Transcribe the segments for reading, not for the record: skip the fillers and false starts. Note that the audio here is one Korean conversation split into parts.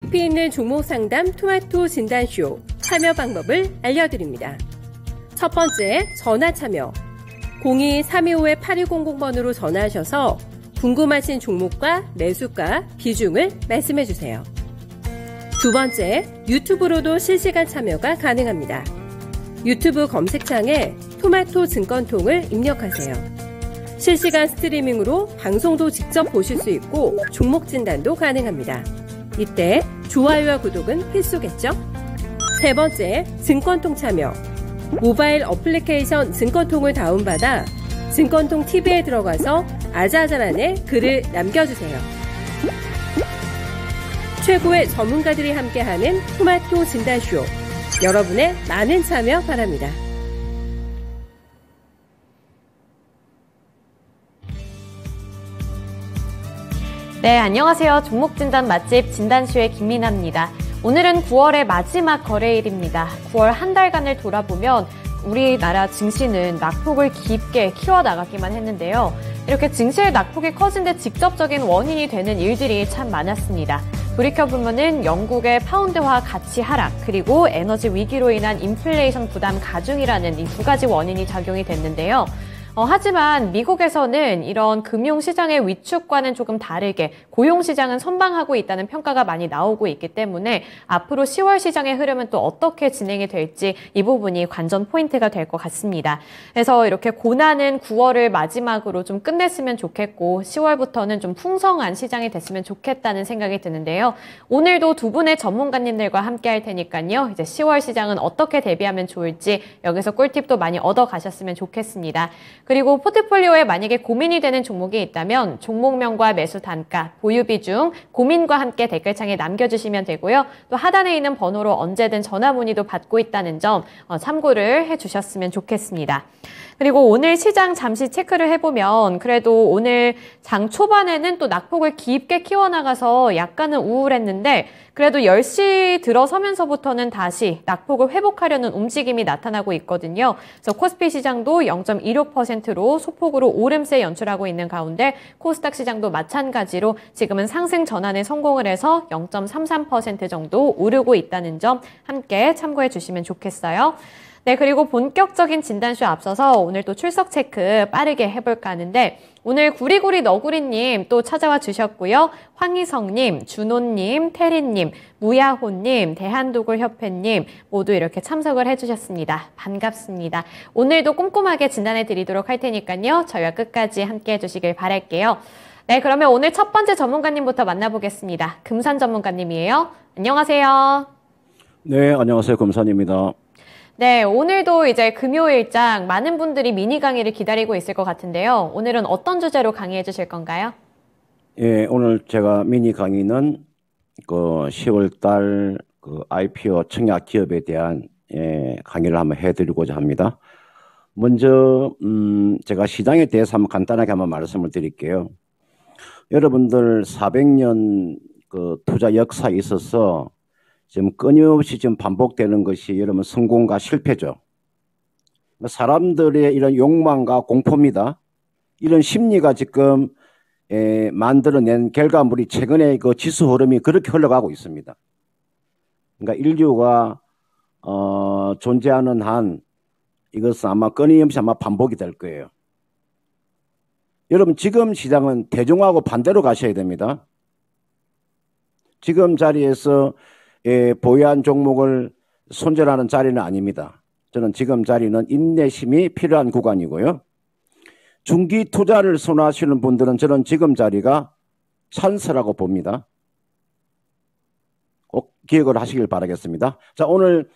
깊이 있는 종목 상담 토마토 진단쇼 참여 방법을 알려드립니다. 첫 번째, 전화 참여. 02-325-8200번으로 전화하셔서 궁금하신 종목과 매수가, 비중을 말씀해주세요. 두 번째, 유튜브로도 실시간 참여가 가능합니다. 유튜브 검색창에 토마토 증권통을 입력하세요. 실시간 스트리밍으로 방송도 직접 보실 수 있고 종목 진단도 가능합니다. 이때 좋아요와 구독은 필수겠죠? 세 번째, 증권통 참여. 모바일 어플리케이션 증권통을 다운받아 증권통 TV에 들어가서 아자아자란에 글을 남겨주세요. 최고의 전문가들이 함께하는 토마토 진단쇼. 여러분의 많은 참여 바랍니다. 네, 안녕하세요. 종목진단 맛집 진단쇼의 김민아입니다. 오늘은 9월의 마지막 거래일입니다. 9월 한 달간을 돌아보면 우리나라 증시는 낙폭을 깊게 키워나가기만 했는데요. 이렇게 증시의 낙폭이 커진 데 직접적인 원인이 되는 일들이 참 많았습니다. 돌이켜보면은 영국의 파운드화 가치 하락, 그리고 에너지 위기로 인한 인플레이션 부담 가중이라는 이 두 가지 원인이 작용이 됐는데요. 하지만 미국에서는 이런 금융시장의 위축과는 조금 다르게 고용시장은 선방하고 있다는 평가가 많이 나오고 있기 때문에 앞으로 10월 시장의 흐름은 또 어떻게 진행이 될지 이 부분이 관전 포인트가 될 것 같습니다. 그래서 이렇게 고난은 9월을 마지막으로 좀 끝냈으면 좋겠고 10월부터는 좀 풍성한 시장이 됐으면 좋겠다는 생각이 드는데요. 오늘도 두 분의 전문가님들과 함께 할 테니까요. 이제 10월 시장은 어떻게 대비하면 좋을지 여기서 꿀팁도 많이 얻어가셨으면 좋겠습니다. 그리고 포트폴리오에 만약에 고민이 되는 종목이 있다면 종목명과 매수 단가, 보유 비중, 고민과 함께 댓글창에 남겨주시면 되고요. 또 하단에 있는 번호로 언제든 전화 문의도 받고 있다는 점 참고를 해주셨으면 좋겠습니다. 그리고 오늘 시장 잠시 체크를 해보면 그래도 오늘 장 초반에는 또 낙폭을 깊게 키워나가서 약간은 우울했는데 그래도 10시 들어서면서부터는 다시 낙폭을 회복하려는 움직임이 나타나고 있거든요. 그래서 코스피 시장도 0.26%로 소폭으로 오름세 연출하고 있는 가운데 코스닥 시장도 마찬가지로 지금은 상승 전환에 성공을 해서 0.33% 정도 오르고 있다는 점 함께 참고해 주시면 좋겠어요. 네, 그리고 본격적인 진단쇼 앞서서 오늘 또 출석 체크 빠르게 해볼까 하는데 오늘 구리구리 너구리님 또 찾아와 주셨고요. 황희성님, 준호님, 태리님, 무야호님, 대한도굴협회님 모두 이렇게 참석을 해주셨습니다. 반갑습니다. 오늘도 꼼꼼하게 진단해 드리도록 할 테니까요. 저희와 끝까지 함께 해주시길 바랄게요. 네, 그러면 오늘 첫 번째 전문가님부터 만나보겠습니다. 금산 전문가님이에요. 안녕하세요. 네, 안녕하세요. 금산입니다. 네, 오늘도 이제 금요일장 많은 분들이 미니 강의를 기다리고 있을 것 같은데요. 오늘은 어떤 주제로 강의해 주실 건가요? 예, 오늘 제가 미니 강의는 그 10월 달 그 IPO 청약 기업에 대한 강의를 한번 해드리고자 합니다. 먼저 제가 시장에 대해서 한번 간단하게 한번 말씀을 드릴게요. 여러분들 400년 그 투자 역사에 있어서 지금 끊임없이 지금 반복되는 것이 여러분 성공과 실패죠. 사람들의 이런 욕망과 공포입니다. 이런 심리가 지금 만들어낸 결과물이 최근에 그 지수 흐름이 그렇게 흘러가고 있습니다. 그러니까 인류가 존재하는 한 이것은 아마 끊임없이 아마 반복이 될 거예요. 여러분 지금 시장은 대중화하고 반대로 가셔야 됩니다. 지금 자리에서 보유한 종목을 손절하는 자리는 아닙니다. 저는 지금 자리는 인내심이 필요한 구간이고요. 중기 투자를 선호하시는 분들은 저는 지금 자리가 찬스라고 봅니다. 꼭 기억을 하시길 바라겠습니다. 자, 오늘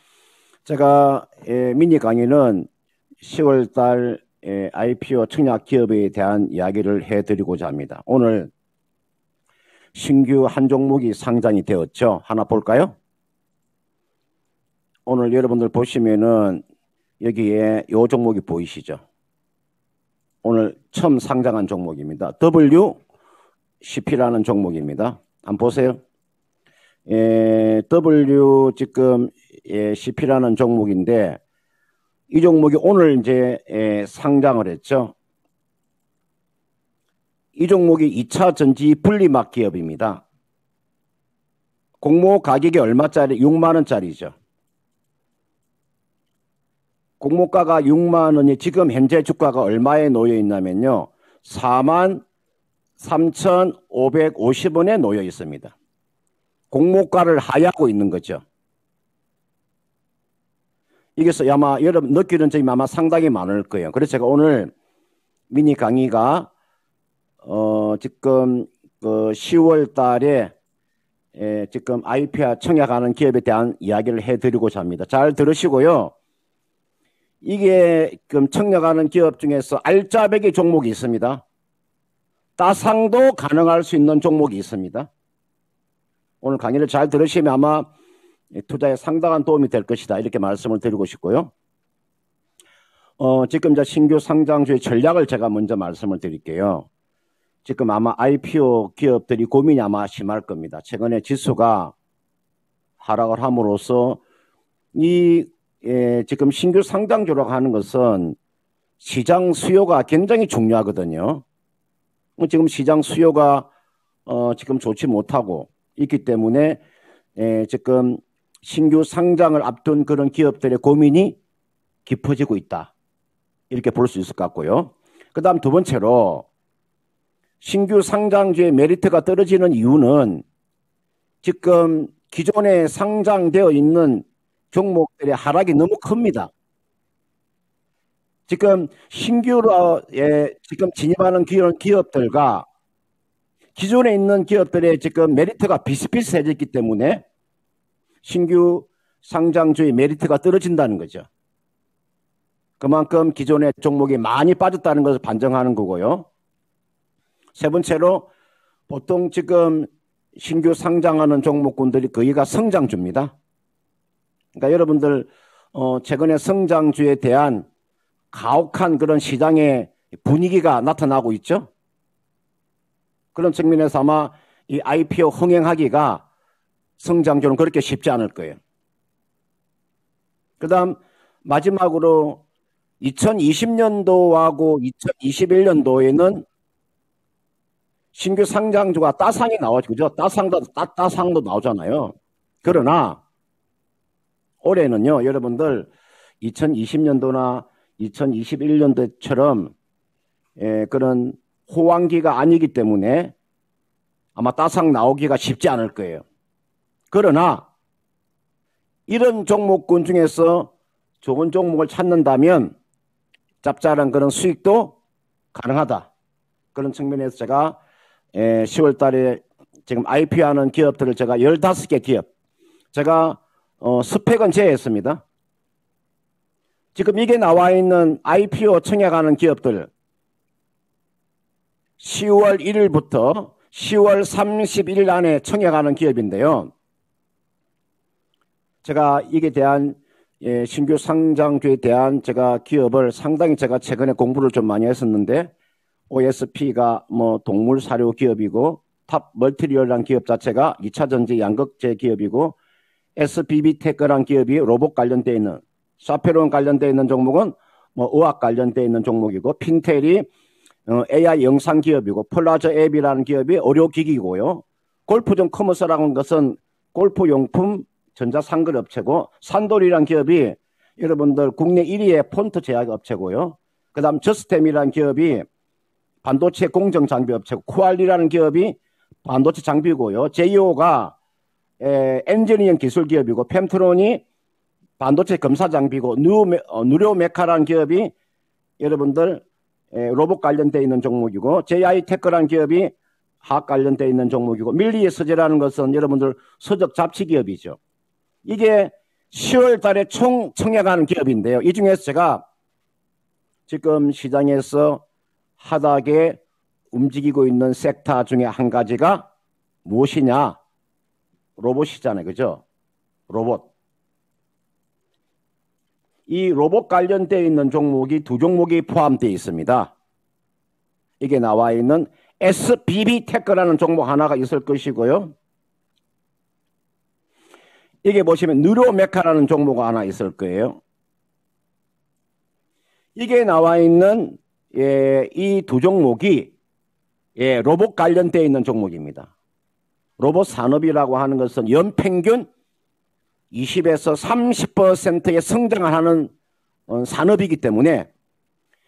제가 미니 강의는 10월 달 IPO 청약 기업에 대한 이야기를 해드리고자 합니다. 오늘 신규 한 종목이 상장이 되었죠. 하나 볼까요? 오늘 여러분들 보시면은 여기에 요 종목이 보이시죠? 오늘 처음 상장한 종목입니다. WCP라는 종목입니다. 한번 보세요. W 지금 CP라는 종목인데 이 종목이 오늘 이제 상장을 했죠. 이 종목이 2차 전지 분리막 기업입니다. 공모 가격이 얼마짜리? 6만 원짜리죠. 공모가가 6만 원이 지금 현재 주가가 얼마에 놓여 있냐면요. 4만 3,550원에 놓여 있습니다. 공모가를 하회하고 있는 거죠. 이게서 아마 여러분 느끼는 점이 아마 상당히 많을 거예요. 그래서 제가 오늘 미니 강의가 지금 그 10월 달에 지금 IPO 청약하는 기업에 대한 이야기를 해드리고자 합니다. 잘 들으시고요. 이게 지금 청약하는 기업 중에서 알짜배기 종목이 있습니다. 따상도 가능할 수 있는 종목이 있습니다. 오늘 강의를 잘 들으시면 아마 투자에 상당한 도움이 될 것이다. 이렇게 말씀을 드리고 싶고요. 지금 이제 신규 상장주의 전략을 제가 먼저 말씀을 드릴게요. 지금 아마 IPO 기업들이 고민이 아마 심할 겁니다. 최근에 지수가 하락을 함으로써 지금 신규 상장주라고 하는 것은 시장 수요가 굉장히 중요하거든요. 지금 시장 수요가 지금 좋지 못하고 있기 때문에 지금 신규 상장을 앞둔 그런 기업들의 고민이 깊어지고 있다. 이렇게 볼 수 있을 것 같고요. 그 다음 두 번째로 신규 상장주의 메리트가 떨어지는 이유는 지금 기존에 상장되어 있는 종목들의 하락이 너무 큽니다. 지금 신규로 지금 진입하는 기업들과 기존에 있는 기업들의 지금 메리트가 비슷비슷해졌기 때문에 신규 상장주의 메리트가 떨어진다는 거죠. 그만큼 기존의 종목이 많이 빠졌다는 것을 반증하는 거고요. 세 번째로 보통 지금 신규 상장하는 종목군들이 거의가 성장주입니다. 그러니까 여러분들 최근에 성장주에 대한 가혹한 그런 시장의 분위기가 나타나고 있죠. 그런 측면에서 아마 이 IPO 흥행하기가 성장주는 그렇게 쉽지 않을 거예요. 그 다음 마지막으로 2020년도하고 2021년도에는 신규 상장주가 따상이 나오죠. 그죠? 따상도 나오잖아요. 그러나 올해는요, 여러분들 2020년도나 2021년도처럼 그런 호황기가 아니기 때문에 아마 따상 나오기가 쉽지 않을 거예요. 그러나 이런 종목군 중에서 좋은 종목을 찾는다면 짭짤한 그런 수익도 가능하다. 그런 측면에서 제가 10월 달에 지금 IPO 하는 기업들을 제가 15개 기업 제가 스펙은 제외했습니다. 지금 이게 나와 있는 IPO 청약하는 기업들 10월 1일부터 10월 31일 안에 청약하는 기업인데요. 제가 이게 대한 신규 상장주에 대한 제가 기업을 상당히 제가 최근에 공부를 좀 많이 했었는데 OSP가 뭐 동물 사료 기업이고 탑 멀티리얼이라는 기업 자체가 2차 전지 양극재 기업이고 SBB테크라는 기업이 로봇 관련되어 있는 사페론 관련되어 있는 종목은 뭐 의학 관련되어 있는 종목이고 핀텔이 AI 영상 기업이고 폴라저 앱이라는 기업이 의료기기고요. 골프존 커머스라는 것은 골프용품 전자상거래 업체고 산돌이라는 기업이 여러분들 국내 1위의 폰트 제약 업체고요. 그 다음 저스템이라는 기업이 반도체 공정 장비 업체고 쿠알리라는 기업이 반도체 장비고요. 제이오가 엔지니어링 기술 기업이고 펜트론이 반도체 검사 장비고 누료메카라는 기업이 여러분들 로봇 관련되어 있는 종목이고 JI테크라는 기업이 화학 관련되어 있는 종목이고 밀리에서제라는 것은 여러분들 서적 잡지 기업이죠. 이게 10월 달에 총 청약하는 기업인데요. 이 중에서 제가 지금 시장에서 핫하게 움직이고 있는 섹터 중에 한 가지가 무엇이냐? 로봇이잖아요. 그죠? 로봇. 이 로봇 관련되어 있는 종목이 두 종목이 포함되어 있습니다. 이게 나와 있는 SBB테크라는 종목 하나가 있을 것이고요. 이게 보시면 누로메카라는 종목 하나 있을 거예요. 이게 나와 있는 이 두 종목이 로봇 관련되어 있는 종목입니다. 로봇 산업이라고 하는 것은 연평균 20에서 30%의 성장을 하는 산업이기 때문에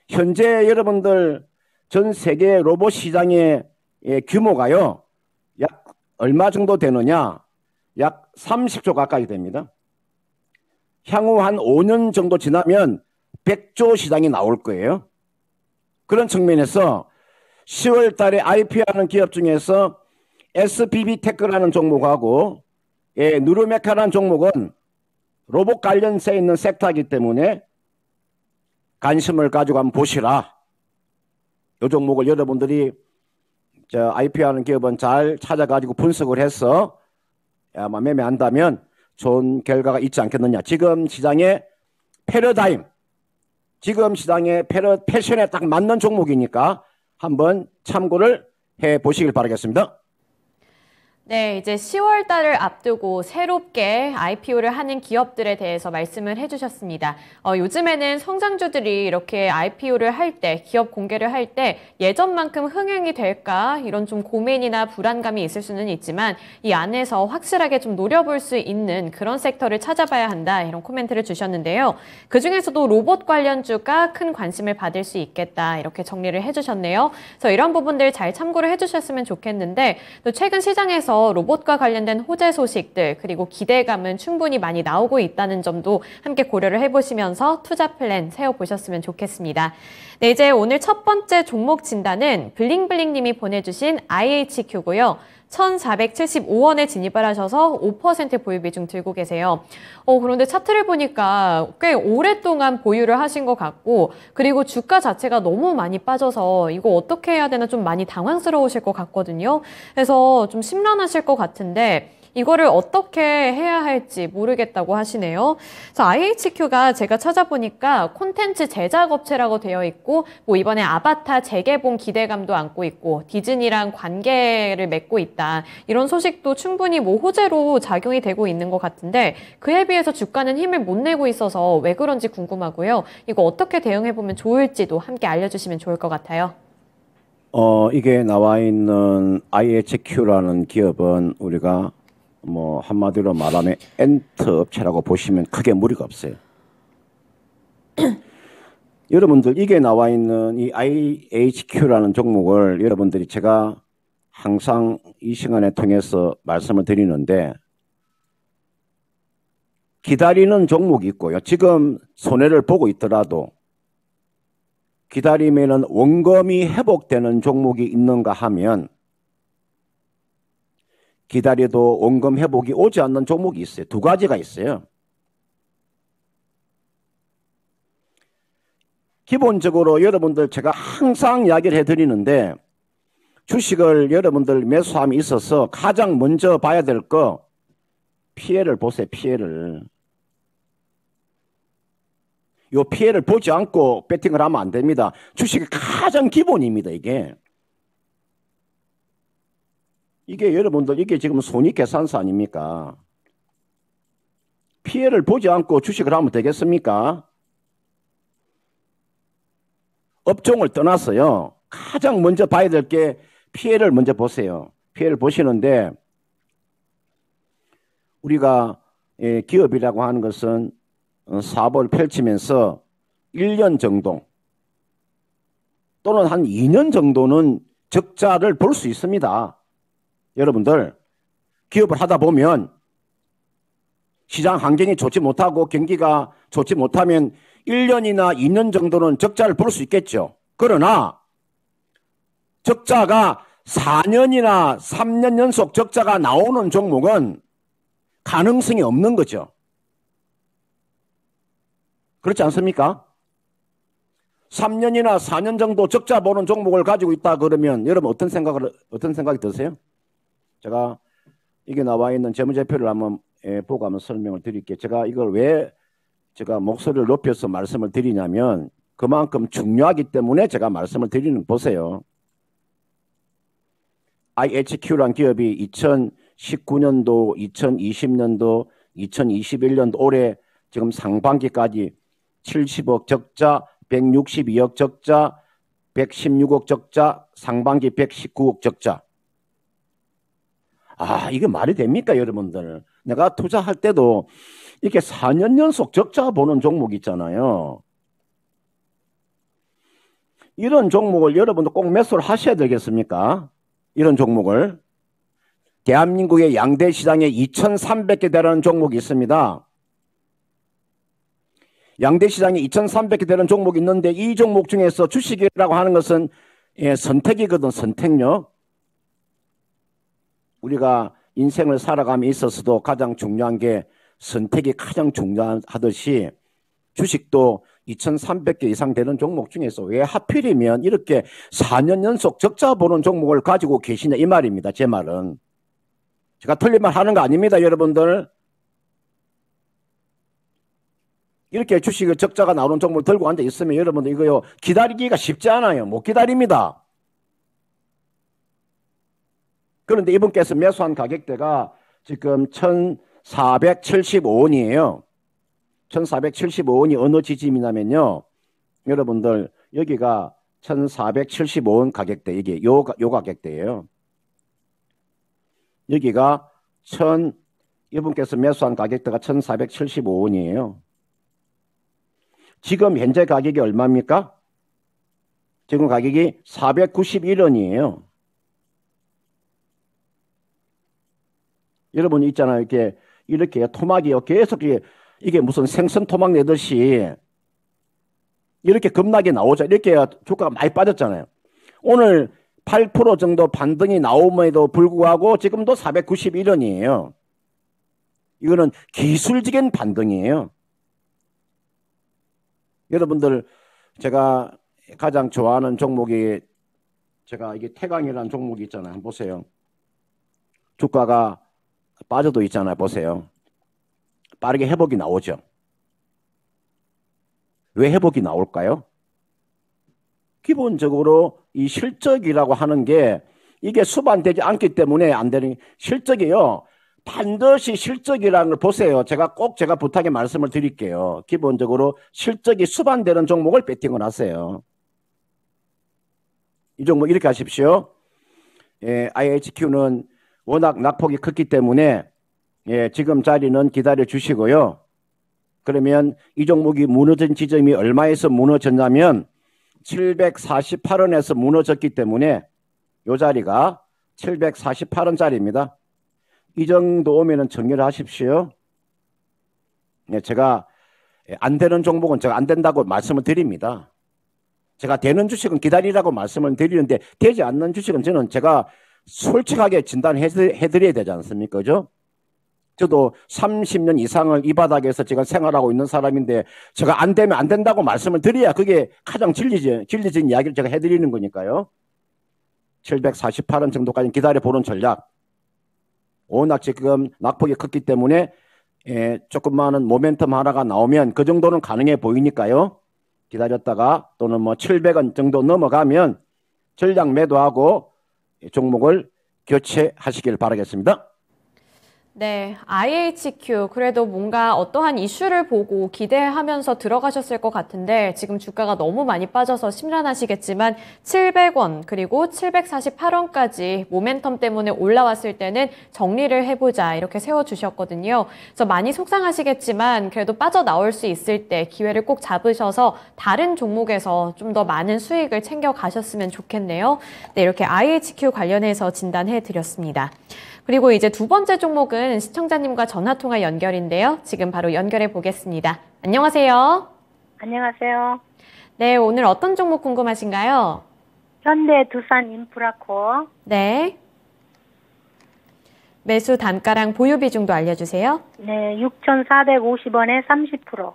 현재 여러분들 전 세계 로봇 시장의 규모가요, 약 얼마 정도 되느냐? 약 30조 가까이 됩니다. 향후 한 5년 정도 지나면 100조 시장이 나올 거예요. 그런 측면에서 10월 달에 IPO하는 기업 중에서 SBB 테크라는 종목하고 누르메카라는 종목은 로봇 관련세 있는 섹터이기 때문에 관심을 가지고 한번 보시라. 이 종목을 여러분들이 IPO하는 기업은 잘 찾아가지고 분석을 해서 아마 매매한다면 좋은 결과가 있지 않겠느냐. 지금 시장의 패러다임, 지금 시장의 패션에 딱 맞는 종목이니까 한번 참고를 해 보시길 바라겠습니다. 네, 이제 10월 달을 앞두고 새롭게 IPO를 하는 기업들에 대해서 말씀을 해주셨습니다. 요즘에는 성장주들이 이렇게 IPO를 할 때, 기업 공개를 할 때 예전만큼 흥행이 될까 이런 좀 고민이나 불안감이 있을 수는 있지만 이 안에서 확실하게 좀 노려볼 수 있는 그런 섹터를 찾아봐야 한다 이런 코멘트를 주셨는데요. 그중에서도 로봇 관련주가 큰 관심을 받을 수 있겠다 이렇게 정리를 해주셨네요. 그래서 이런 부분들 잘 참고를 해주셨으면 좋겠는데 또 최근 시장에서 로봇과 관련된 호재 소식들 그리고 기대감은 충분히 많이 나오고 있다는 점도 함께 고려를 해보시면서 투자 플랜 세워보셨으면 좋겠습니다. 네, 이제 오늘 첫 번째 종목 진단은 블링블링님이 보내주신 IHQ고요. 1,475원에 진입을 하셔서 5% 보유 비중 들고 계세요. 그런데 차트를 보니까 꽤 오랫동안 보유를 하신 것 같고 그리고 주가 자체가 너무 많이 빠져서 이거 어떻게 해야 되나 좀 많이 당황스러우실 것 같거든요. 그래서 좀 심란하실 것 같은데 이거를 어떻게 해야 할지 모르겠다고 하시네요. 그래서 IHQ가 제가 찾아보니까 콘텐츠 제작 업체라고 되어 있고 뭐 이번에 아바타 재개봉 기대감도 안고 있고 디즈니랑 관계를 맺고 있다. 이런 소식도 충분히 뭐 호재로 작용이 되고 있는 것 같은데 그에 비해서 주가는 힘을 못 내고 있어서 왜 그런지 궁금하고요. 이거 어떻게 대응해보면 좋을지도 함께 알려주시면 좋을 것 같아요. 이게 나와 있는 IHQ라는 기업은 우리가 뭐 한마디로 말하면 엔트 업체라고 보시면 크게 무리가 없어요. 여러분들 이게 나와 있는 이 IHQ라는 종목을 여러분들이 제가 항상 이 시간에 통해서 말씀을 드리는데 기다리는 종목이 있고요. 지금 손해를 보고 있더라도 기다리면은 원금이 회복되는 종목이 있는가 하면 기다려도 원금 회복이 오지 않는 종목이 있어요. 두 가지가 있어요. 기본적으로 여러분들 제가 항상 이야기를 해드리는데 주식을 여러분들 매수함이 있어서 가장 먼저 봐야 될 거 피해를 보세요. 피해를. 이 피해를 보지 않고 배팅을 하면 안 됩니다. 주식의 가장 기본입니다. 이게 여러분들 이게 지금 손익계산서 아닙니까? 피해를 보지 않고 주식을 하면 되겠습니까? 업종을 떠나서요. 가장 먼저 봐야 될 게 피해를 먼저 보세요. 피해를 보시는데 우리가 기업이라고 하는 것은 사업을 펼치면서 1년 정도 또는 한 2년 정도는 적자를 볼 수 있습니다. 여러분들 기업을 하다 보면 시장 환경이 좋지 못하고 경기가 좋지 못하면 1년이나 2년 정도는 적자를 볼 수 있겠죠. 그러나 적자가 4년이나 3년 연속 적자가 나오는 종목은 가능성이 없는 거죠. 그렇지 않습니까? 3년이나 4년 정도 적자 보는 종목을 가지고 있다 그러면 여러분 어떤 생각이 드세요? 제가 이게 나와 있는 재무제표를 한번 보고 한번 설명을 드릴게요. 제가 이걸 왜 제가 목소리를 높여서 말씀을 드리냐면 그만큼 중요하기 때문에 제가 말씀을 드리는 보세요. IHQ란 기업이 2019년도, 2020년도, 2021년도 올해 지금 상반기까지 70억 적자, 162억 적자, 116억 적자, 상반기 119억 적자. 아, 이게 말이 됩니까, 여러분들? 내가 투자할 때도 이렇게 4년 연속 적자 보는 종목 있잖아요. 이런 종목을 여러분도 꼭 매수를 하셔야 되겠습니까? 이런 종목을. 대한민국의 양대 시장에 2,300개 되는 종목이 있습니다. 양대 시장에 2,300개 되는 종목이 있는데 이 종목 중에서 주식이라고 하는 것은 선택이거든, 선택요. 우리가 인생을 살아감에 있어서도 가장 중요한 게 선택이 가장 중요하듯이 주식도 2,300개 이상 되는 종목 중에서 왜 하필이면 이렇게 4년 연속 적자 보는 종목을 가지고 계시냐 이 말입니다. 제 말은. 제가 틀린 말 하는 거 아닙니다, 여러분들. 이렇게 주식의 적자가 나오는 종목을 들고 앉아 있으면 여러분들 이거요 기다리기가 쉽지 않아요. 못 기다립니다. 그런데 이분께서 매수한 가격대가 지금 1,475원이에요. 1,475원이 어느 지점이냐면요. 여러분들 여기가 1,475원 가격대, 이게 요 가격대예요. 여기가 이분께서 매수한 가격대가 1,475원이에요. 지금 현재 가격이 얼마입니까? 지금 가격이 491원이에요. 여러분 있잖아요. 이렇게 토막이요. 계속 이게 무슨 생선 토막 내듯이 이렇게 급락이 나오죠. 이렇게 주가가 많이 빠졌잖아요. 오늘 8% 정도 반등이 나옴에도 불구하고 지금도 491원이에요. 이거는 기술적인 반등이에요. 여러분들 제가 가장 좋아하는 종목이 제가 이게 태광이라는 종목이 있잖아요. 한번 보세요. 주가가 빠져도 있잖아요. 보세요. 빠르게 회복이 나오죠. 왜 회복이 나올까요? 기본적으로 이 실적이라고 하는 게 이게 수반되지 않기 때문에 안 되는 실적이요. 반드시 실적이라는 걸 보세요. 제가 부탁의 말씀을 드릴게요. 기본적으로 실적이 수반되는 종목을 배팅을 하세요. 이 종목 이렇게 하십시오. IHQ는 워낙 낙폭이 컸기 때문에 지금 자리는 기다려 주시고요. 그러면 이 종목이 무너진 지점이 얼마에서 무너졌냐면 748원에서 무너졌기 때문에 이 자리가 748원짜리입니다. 이 정도 오면은 정리를 하십시오. 제가 안 되는 종목은 제가 안 된다고 말씀을 드립니다. 제가 되는 주식은 기다리라고 말씀을 드리는데 되지 않는 주식은 제가 솔직하게 진단해드려야 되지 않습니까? 그죠? 저도 30년 이상을 이 바닥에서 지금 생활하고 있는 사람인데 제가 안 되면 안 된다고 말씀을 드려야 그게 가장 진리적인 이야기를 제가 해드리는 거니까요. 748원 정도까지 기다려보는 전략. 워낙 지금 낙폭이 컸기 때문에 조금만한 모멘텀 하나가 나오면 그 정도는 가능해 보이니까요. 기다렸다가 또는 뭐 700원 정도 넘어가면 전략 매도하고 종목을 교체하시길 바라겠습니다. 네, IHQ 그래도 뭔가 어떠한 이슈를 보고 기대하면서 들어가셨을 것 같은데 지금 주가가 너무 많이 빠져서 심란하시겠지만 700원 그리고 748원까지 모멘텀 때문에 올라왔을 때는 정리를 해보자 이렇게 세워주셨거든요. 그래서 많이 속상하시겠지만 그래도 빠져나올 수 있을 때 기회를 꼭 잡으셔서 다른 종목에서 좀 더 많은 수익을 챙겨가셨으면 좋겠네요. 네, 이렇게 IHQ 관련해서 진단해드렸습니다. 그리고 이제 두 번째 종목은 시청자님과 전화통화 연결인데요. 지금 바로 연결해 보겠습니다. 안녕하세요. 안녕하세요. 네, 오늘 어떤 종목 궁금하신가요? 현대 두산 인프라코어. 네. 매수 단가랑 보유 비중도 알려주세요. 네, 6,450원에 30%.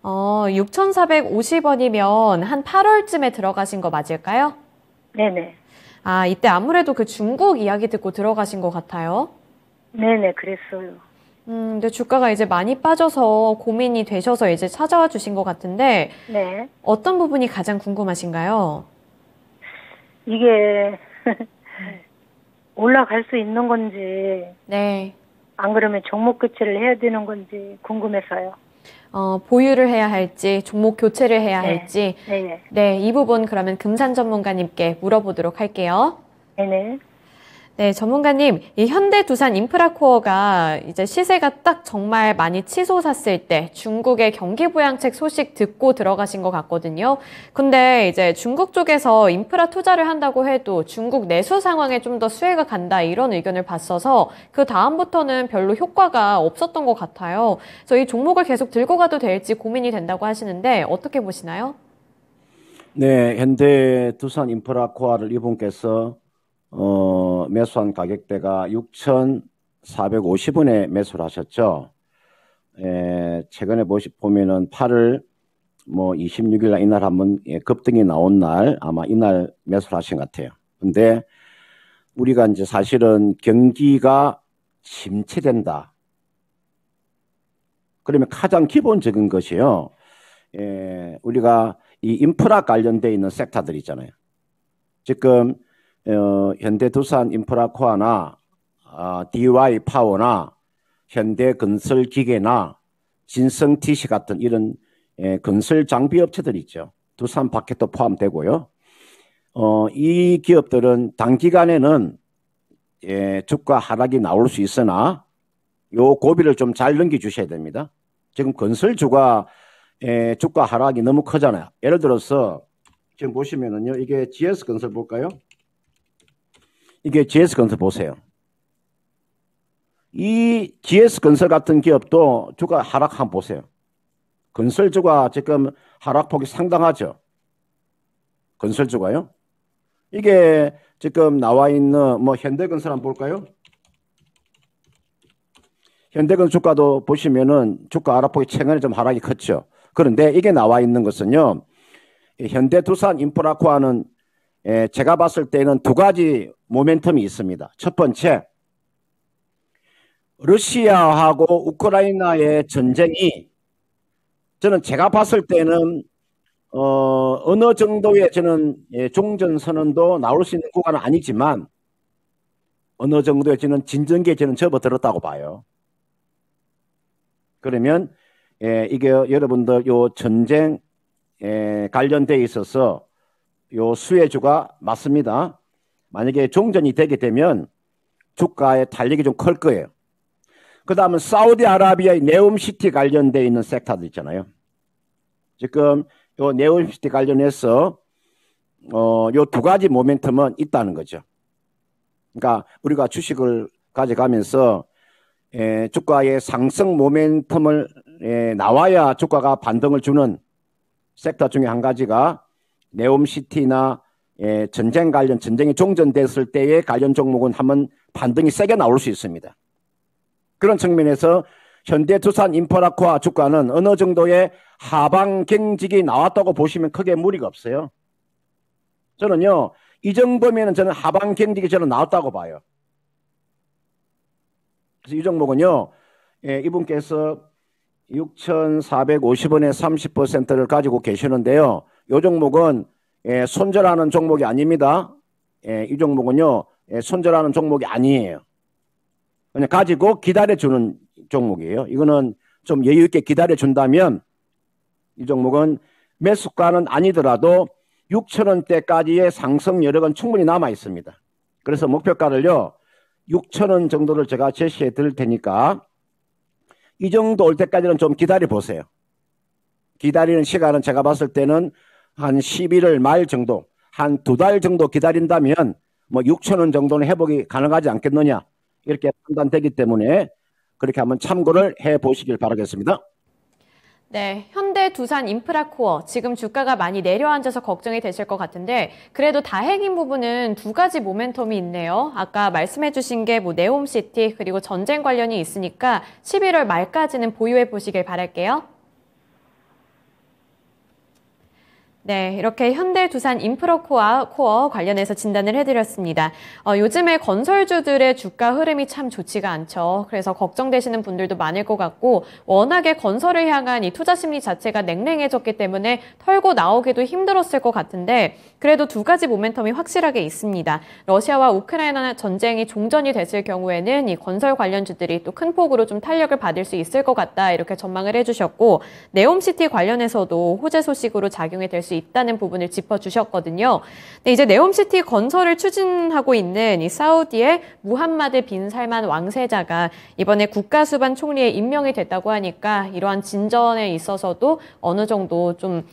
6,450원이면 한 8월쯤에 들어가신 거 맞을까요? 네네. 아, 이때 아무래도 그 중국 이야기 듣고 들어가신 것 같아요. 네네, 그랬어요. 근데 주가가 이제 많이 빠져서 고민이 되셔서 이제 찾아와 주신 것 같은데, 네. 어떤 부분이 가장 궁금하신가요? 이게 올라갈 수 있는 건지, 네. 안 그러면 종목 교체를 해야 되는 건지 궁금해서요. 보유를 해야 할지, 종목 교체를 해야 할지. 네. 네, 이 부분 그러면 금산 전문가님께 물어보도록 할게요. 네네. 네, 전문가님, 이 현대두산 인프라코어가 이제 시세가 딱 정말 많이 치솟았을 때 중국의 경기부양책 소식 듣고 들어가신 것 같거든요. 근데 이제 중국 쪽에서 인프라 투자를 한다고 해도 중국 내수 상황에 좀 더 수혜가 간다 이런 의견을 봤어서 그 다음부터는 별로 효과가 없었던 것 같아요. 그래서 이 종목을 계속 들고 가도 될지 고민이 된다고 하시는데 어떻게 보시나요? 네, 현대두산 인프라코어를 이분께서 매수한 가격대가 6,450원에 매수를 하셨죠. 최근에 보면은 8월 26일 날 이날 한번 급등이 나온 날 아마 이날 매수를 하신 것 같아요. 근데 우리가 이제 사실은 경기가 침체된다. 그러면 가장 기본적인 것이요. 우리가 이 인프라 관련되어 있는 섹터들 있잖아요. 지금 현대두산 인프라코어나 DY 파워나 현대건설기계나 진성TC 같은 이런 건설 장비 업체들 있죠. 두산 밖에도 포함되고요. 이 기업들은 단기간에는 주가 하락이 나올 수 있으나 요 고비를 좀 잘 넘겨주셔야 됩니다. 지금 건설주가 주가 하락이 너무 크잖아요. 예를 들어서 지금 보시면은요, 이게 GS건설 볼까요? 이게 GS건설 보세요. 이 GS건설 같은 기업도 주가 하락 한번 보세요. 건설주가 지금 하락폭이 상당하죠. 건설주가요. 이게 지금 나와 있는 현대건설 한번 볼까요? 현대건설 주가도 보시면은 주가 하락폭이 최근에 좀 하락이 컸죠. 그런데 이게 나와 있는 것은요, 현대두산 인프라코어는 제가 봤을 때는 두 가지 모멘텀이 있습니다. 첫 번째, 러시아하고 우크라이나의 전쟁이 저는 제가 봤을 때는 어느 정도의 저는 종전선언도 나올 수 있는 구간은 아니지만 어느 정도의 저는 진전기에 저는 접어들었다고 봐요. 그러면 이게 여러분들 요 전쟁 관련되어 있어서 요 수혜주가 맞습니다. 만약에 종전이 되게 되면 주가의 탄력이 좀 클 거예요. 그 다음은 사우디아라비아의 네옴시티 관련되어 있는 섹터도 있잖아요. 지금 요 네옴시티 관련해서 요 두 가지 모멘텀은 있다는 거죠. 그러니까 우리가 주식을 가져가면서 주가의 상승 모멘텀을 나와야 주가가 반등을 주는 섹터 중에 한 가지가 네옴시티나 전쟁 관련, 전쟁이 종전됐을 때의 관련 종목은 한번 반등이 세게 나올 수 있습니다. 그런 측면에서 현대두산 인프라코어 주가는 어느 정도의 하방 경직이 나왔다고 보시면 크게 무리가 없어요. 저는요, 이 정도면은 저는 하방 경직이 저는 나왔다고 봐요. 그래서 이 종목은요, 이분께서 6,450원에 30%를 가지고 계시는데요. 이 종목은 손절하는 종목이 아닙니다. 이 종목은요, 손절하는 종목이 아니에요. 그냥 가지고 기다려주는 종목이에요. 이거는 좀 여유 있게 기다려준다면 이 종목은 매수가는 아니더라도 6,000원대까지의 상승 여력은 충분히 남아 있습니다. 그래서 목표가를요, 6,000원 정도를 제가 제시해 드릴 테니까 이 정도 올 때까지는 좀 기다려 보세요. 기다리는 시간은 제가 봤을 때는 한 11월 말 정도, 한 2달 정도 기다린다면 6,000원 정도는 회복이 가능하지 않겠느냐, 이렇게 판단되기 때문에 그렇게 한번 참고를 해 보시길 바라겠습니다. 네, 현대두산 인프라코어 지금 주가가 많이 내려앉아서 걱정이 되실 것 같은데 그래도 다행인 부분은 두 가지 모멘텀이 있네요. 아까 말씀해 주신 게 네옴시티 그리고 전쟁 관련이 있으니까 11월 말까지는 보유해 보시길 바랄게요. 네, 이렇게 현대두산 인프라코어 관련해서 진단을 해드렸습니다. 요즘에 건설주들의 주가 흐름이 참 좋지가 않죠. 그래서 걱정되시는 분들도 많을 것 같고 워낙에 건설을 향한 이 투자 심리 자체가 냉랭해졌기 때문에 털고 나오기도 힘들었을 것 같은데 그래도 두 가지 모멘텀이 확실하게 있습니다. 러시아와 우크라이나 전쟁이 종전이 됐을 경우에는 이 건설 관련주들이 또 큰 폭으로 좀 탄력을 받을 수 있을 것 같다 이렇게 전망을 해주셨고 네옴시티 관련해서도 호재 소식으로 작용이 될 수 수 있다는 부분을 짚어주셨거든요. 네, 이제 네옴시티 건설을 추진하고 있는 이 사우디의 무함마드 빈 살만 왕세자가 이번에 국가수반 총리에 임명이 됐다고 하니까 이러한 진전에 있어서도 어느 정도 좀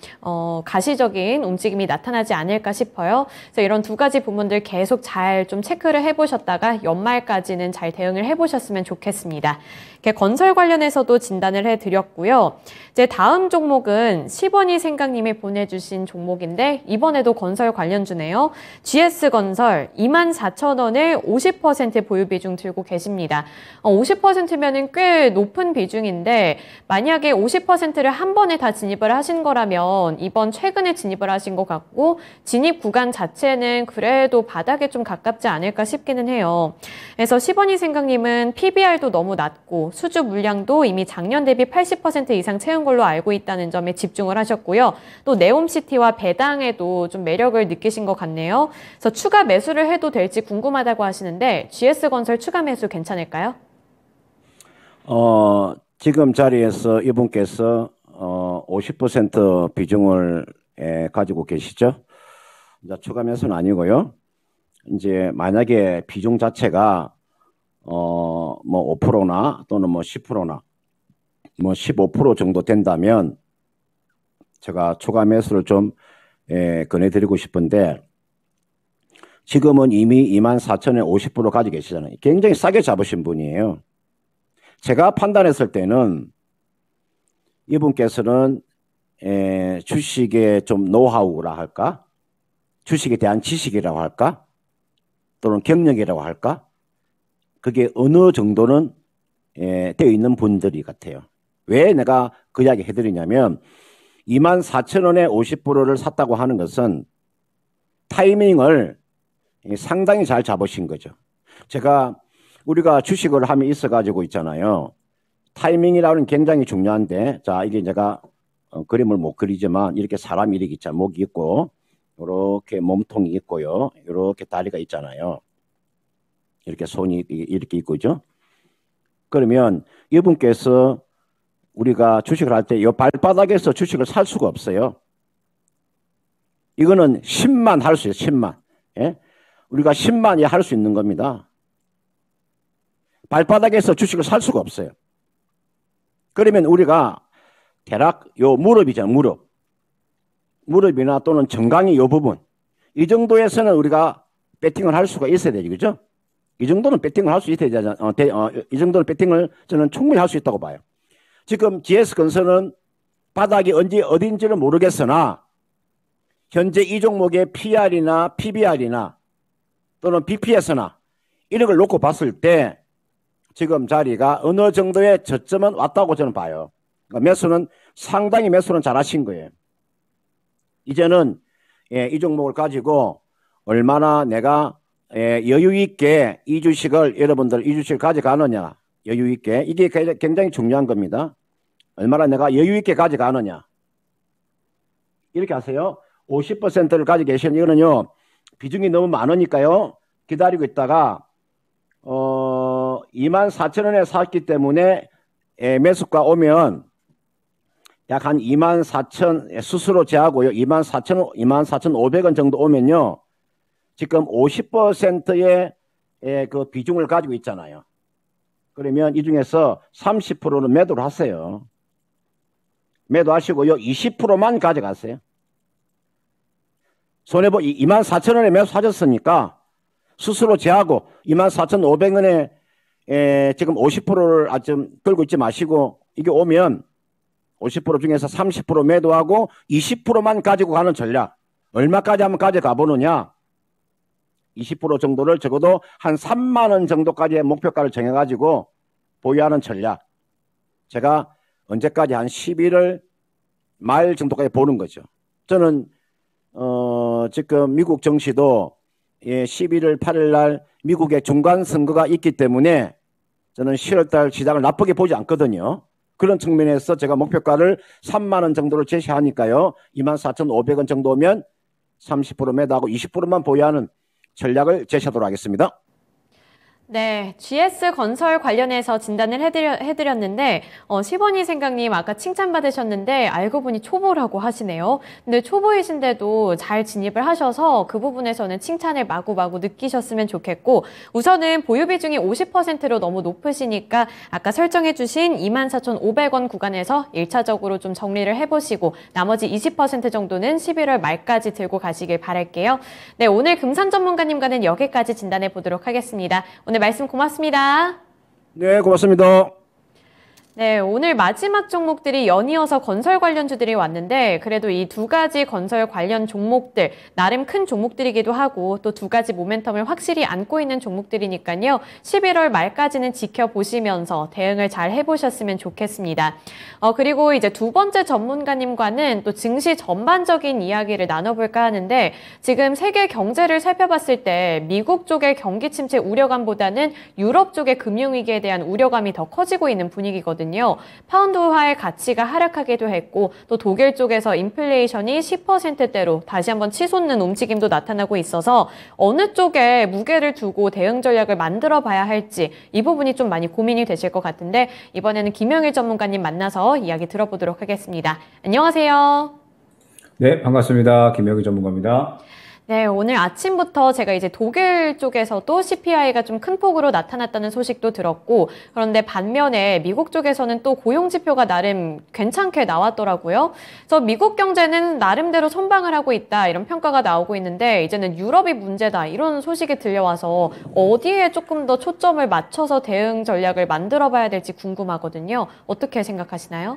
가시적인 움직임이 나타나지 않을까 싶어요. 그래서 이런 두 가지 부분들 계속 잘 좀 체크를 해보셨다가 연말까지는 잘 대응을 해보셨으면 좋겠습니다. 이렇게 건설 관련해서도 진단을 해드렸고요. 이제 다음 종목은 10원이 생각님이 보내주신 종목인데 이번에도 건설 관련주네요. GS건설 24,000원을 50% 보유 비중 들고 계십니다. 50%면은 꽤 높은 비중인데 만약에 50%를 한 번에 다 진입을 하신 거라면 이번 최근에 진입을 하신 것 같고 진입 구간 자체는 그래도 바닥에 좀 가깝지 않을까 싶기는 해요. 그래서 10원이 생각님은 PBR도 너무 낮고 수주 물량도 이미 작년 대비 80% 이상 채운 걸로 알고 있다는 점에 집중을 하셨고요. 또 네옴시티와 배당에도 좀 매력을 느끼신 것 같네요. 그래서 추가 매수를 해도 될지 궁금하다고 하시는데 GS건설 추가 매수 괜찮을까요? 지금 자리에서 이분께서 50% 비중을 가지고 계시죠. 이제 추가 매수는 아니고요. 이제 만약에 비중 자체가 뭐 5%나 또는 뭐 10%나 뭐 15% 정도 된다면 제가 추가 매수를 좀 권해드리고 싶은데 지금은 이미 24,000원에 50% 가지고 계시잖아요. 굉장히 싸게 잡으신 분이에요. 제가 판단했을 때는 이분께서는 주식의 좀 노하우라 할까? 주식에 대한 지식이라고 할까? 또는 경력이라고 할까? 그게 어느 정도는 되어 있는 분들이 같아요. 왜 내가 그 이야기 해드리냐면 24,000원에 50%를 샀다고 하는 것은 타이밍을 상당히 잘 잡으신 거죠. 우리가 주식을 하면 있어가지고 있잖아요. 타이밍이라는 굉장히 중요한데, 자, 이게 제가 그림을 못 그리지만 이렇게 사람이 이렇게 있잖아요. 목이 있고, 이렇게 몸통이 있고요. 이렇게 다리가 있잖아요. 이렇게 손이 이렇게 있고, 죠 그러면 이분께서 우리가 주식을 할 때 이 발바닥에서 주식을 살 수가 없어요. 이거는 10만 할 수 있어요. 10만. 예? 우리가 10만이 할 수 있는 겁니다. 발바닥에서 주식을 살 수가 없어요. 그러면 우리가 대략 요 무릎이잖아요. 무릎이나 또는 정강이 요 부분. 이 정도에서는 우리가 배팅을 할 수가 있어야 되죠. 그죠? 이 정도는 배팅을 할 수 있어야 되잖아요. 이 정도는 배팅을 저는 충분히 할 수 있다고 봐요. 지금 GS건설은 바닥이 어딘지는 모르겠으나 현재 이 종목의 PR이나 PBR이나 또는 BPS나 이런 걸 놓고 봤을 때 지금 자리가 어느 정도의 저점은 왔다고 저는 봐요. 그러니까 상당히 매수는 잘하신 거예요. 이제는 이 종목을 가지고 얼마나 내가 여유 있게 이 주식을 여러분들 이 주식을 가져가느냐, 여유 있게 이게 굉장히 중요한 겁니다. 얼마나 내가 여유 있게 가져가느냐. 이렇게 하세요. 50%를 가지고 계시는 이거는요 비중이 너무 많으니까요 기다리고 있다가 24,000원에 샀기 때문에 매수가 오면 약 한 24,000 스스로 제하고요 24,500원 정도 오면요 지금 50%의 그 비중을 가지고 있잖아요. 그러면 이 중에서 30%는 매도를 하세요. 매도하시고요 20%만 가져가세요. 손해보 24,000원에 매수하셨으니까 스스로 제하고 24,500원에 지금 50%를 좀 들고 있지 마시고 이게 오면 50% 중에서 30% 매도하고 20%만 가지고 가는 전략. 얼마까지 한번 가져가 보느냐. 20% 정도를 적어도 한 3만 원 정도까지의 목표가를 정해가지고 보유하는 전략. 제가 언제까지 한 11월 말 정도까지 보는 거죠. 저는 지금 미국 정시도 11월 8일 날 미국의 중간 선거가 있기 때문에 저는 10월 달 시장을 나쁘게 보지 않거든요. 그런 측면에서 제가 목표가를 3만 원 정도를 제시하니까요. 24,500원 정도 오면 30% 매도하고 20%만 보유하는 전략을 제시하도록 하겠습니다. 네, GS건설 관련해서 진단을 해드렸는데, 시버니 생강님 아까 칭찬받으셨는데, 알고 보니 초보라고 하시네요. 근데 초보이신데도 잘 진입을 하셔서 그 부분에서는 칭찬을 마구마구 느끼셨으면 좋겠고, 우선은 보유 비중이 50%로 너무 높으시니까, 아까 설정해주신 24,500원 구간에서 1차적으로 좀 정리를 해보시고, 나머지 20% 정도는 11월 말까지 들고 가시길 바랄게요. 네, 오늘 금산 전문가님과는 여기까지 진단해 보도록 하겠습니다. 오늘 말씀 고맙습니다. 네, 고맙습니다. 네, 오늘 마지막 종목들이 연이어서 건설 관련주들이 왔는데 그래도 이 두 가지 건설 관련 종목들 나름 큰 종목들이기도 하고 또 두 가지 모멘텀을 확실히 안고 있는 종목들이니까요. 11월 말까지는 지켜보시면서 대응을 잘 해보셨으면 좋겠습니다. 그리고 이제 두 번째 전문가님과는 또 증시 전반적인 이야기를 나눠볼까 하는데 지금 세계 경제를 살펴봤을 때 미국 쪽의 경기 침체 우려감보다는 유럽 쪽의 금융위기에 대한 우려감이 더 커지고 있는 분위기거든요. 파운드화의 가치가 하락하기도 했고 또 독일 쪽에서 인플레이션이 10%대로 다시 한번 치솟는 움직임도 나타나고 있어서 어느 쪽에 무게를 두고 대응 전략을 만들어 봐야 할지 이 부분이 좀 많이 고민이 되실 것 같은데 이번에는 김영일 전문가님 만나서 이야기 들어보도록 하겠습니다. 안녕하세요. 네, 반갑습니다. 김영일 전문가입니다. 네, 오늘 아침부터 제가 이제 독일 쪽에서도 CPI가 좀 큰 폭으로 나타났다는 소식도 들었고, 그런데 반면에 미국 쪽에서는 또 고용지표가 나름 괜찮게 나왔더라고요. 그래서 미국 경제는 나름대로 선방을 하고 있다, 이런 평가가 나오고 있는데, 이제는 유럽이 문제다, 이런 소식이 들려와서 어디에 조금 더 초점을 맞춰서 대응 전략을 만들어 봐야 될지 궁금하거든요. 어떻게 생각하시나요?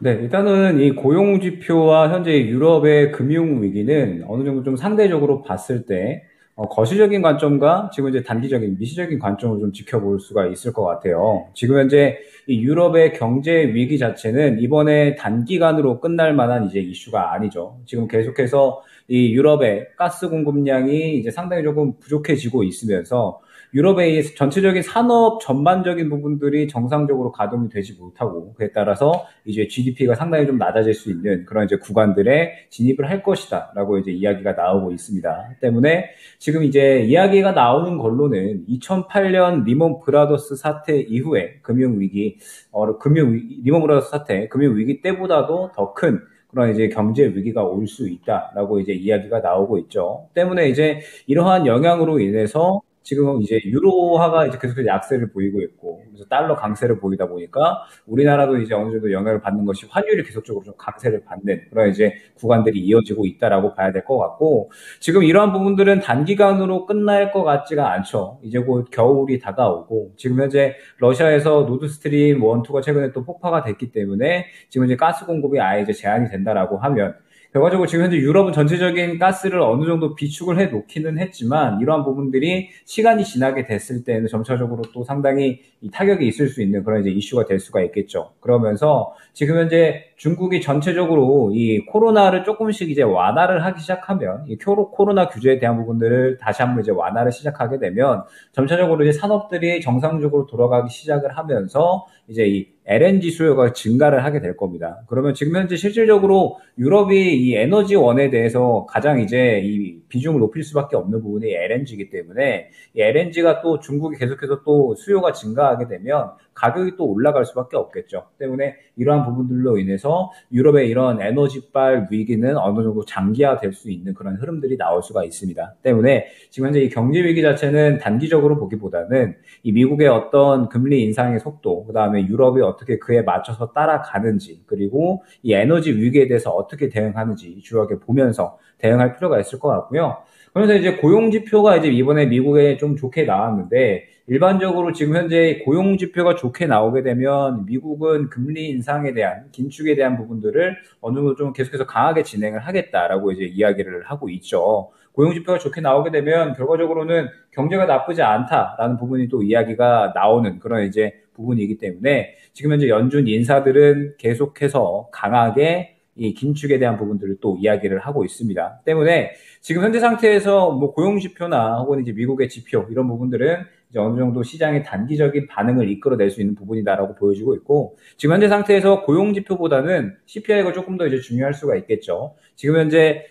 네, 일단은 이 고용지표와 현재 유럽의 금융위기는 어느 정도 좀 상대적으로 봤을 때, 거시적인 관점과 지금 이제 단기적인, 미시적인 관점으로 좀 지켜볼 수가 있을 것 같아요. 지금 현재 이 유럽의 경제 위기 자체는 이번에 단기간으로 끝날 만한 이제 이슈가 아니죠. 지금 계속해서 이 유럽의 가스 공급량이 이제 상당히 조금 부족해지고 있으면서 유럽의 전체적인 산업 전반적인 부분들이 정상적으로 가동이 되지 못하고 그에 따라서 이제 GDP가 상당히 좀 낮아질 수 있는 그런 이제 구간들에 진입을 할 것이다라고 이제 이야기가 나오고 있습니다. 때문에 지금 이제 이야기가 나오는 걸로는 2008년 리먼 브라더스 사태 이후에 리먼 브라더스 사태 금융 위기 때보다도 더 큰 그런 이제 경제 위기가 올 수 있다라고 이제 이야기가 나오고 있죠. 때문에 이제 이러한 영향으로 인해서 지금 이제 유로화가 이제 계속해서 약세를 보이고 있고, 그래서 달러 강세를 보이다 보니까 우리나라도 이제 어느 정도 영향을 받는 것이 환율이 계속적으로 좀 강세를 받는 그런 이제 구간들이 이어지고 있다라고 봐야 될 것 같고, 지금 이러한 부분들은 단기간으로 끝날 것 같지가 않죠. 이제 곧 겨울이 다가오고, 지금 현재 러시아에서 노드스트림 1, 2가 최근에 또 폭파가 됐기 때문에 지금 이제 가스 공급이 아예 이제 제한이 된다라고 하면 결과적으로 지금 현재 유럽은 전체적인 가스를 어느 정도 비축을 해 놓기는 했지만 이러한 부분들이 시간이 지나게 됐을 때는 점차적으로 또 상당히 이 타격이 있을 수 있는 그런 이제 이슈가 될 수가 있겠죠. 그러면서 지금 현재 중국이 전체적으로 이 코로나를 조금씩 이제 완화를 하기 시작하면 이 코로나 규제에 대한 부분들을 다시 한번 이제 완화를 시작하게 되면 점차적으로 이제 산업들이 정상적으로 돌아가기 시작을 하면서 이제 이 LNG 수요가 증가를 하게 될 겁니다. 그러면 지금 현재 실질적으로 유럽이 이 에너지원에 대해서 가장 이제 이 비중을 높일 수밖에 없는 부분이 LNG이기 때문에 이 LNG가 또 중국이 계속해서 또 수요가 증가하게 되면 가격이 또 올라갈 수밖에 없겠죠. 때문에 이러한 부분들로 인해서 유럽의 이런 에너지발 위기는 어느 정도 장기화될 수 있는 그런 흐름들이 나올 수가 있습니다. 때문에 지금 현재 이 경제 위기 자체는 단기적으로 보기보다는 이 미국의 어떤 금리 인상의 속도, 그 다음에 유럽이 어떻게 그에 맞춰서 따라가는지, 그리고 이 에너지 위기에 대해서 어떻게 대응하는지 주요하게 보면서 대응할 필요가 있을 것 같고요. 그래서 이제 고용지표가 이제 이번에 미국에 좀 좋게 나왔는데, 일반적으로 지금 현재 고용지표가 좋게 나오게 되면 미국은 금리 인상에 대한, 긴축에 대한 부분들을 어느 정도 좀 계속해서 강하게 진행을 하겠다라고 이제 이야기를 하고 있죠. 고용지표가 좋게 나오게 되면 결과적으로는 경제가 나쁘지 않다라는 부분이 또 이야기가 나오는 그런 이제 부분이기 때문에 지금 현재 연준 인사들은 계속해서 강하게 이 긴축에 대한 부분들을 또 이야기를 하고 있습니다. 때문에 지금 현재 상태에서 뭐 고용지표나 혹은 이제 미국의 지표 이런 부분들은 이제 어느 정도 시장의 단기적인 반응을 이끌어낼 수 있는 부분이다라고 보여지고 있고, 지금 현재 상태에서 고용지표보다는 CPI가 조금 더 이제 중요할 수가 있겠죠. 지금 현재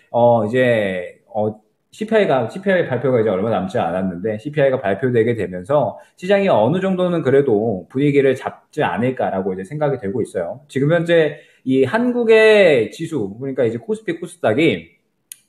CPI 발표가 이제 얼마 남지 않았는데 CPI가 발표되게 되면서 시장이 어느 정도는 그래도 분위기를 잡지 않을까라고 이제 생각이 되고 있어요. 지금 현재 이 한국의 지수, 그러니까 이제 코스피 코스닥이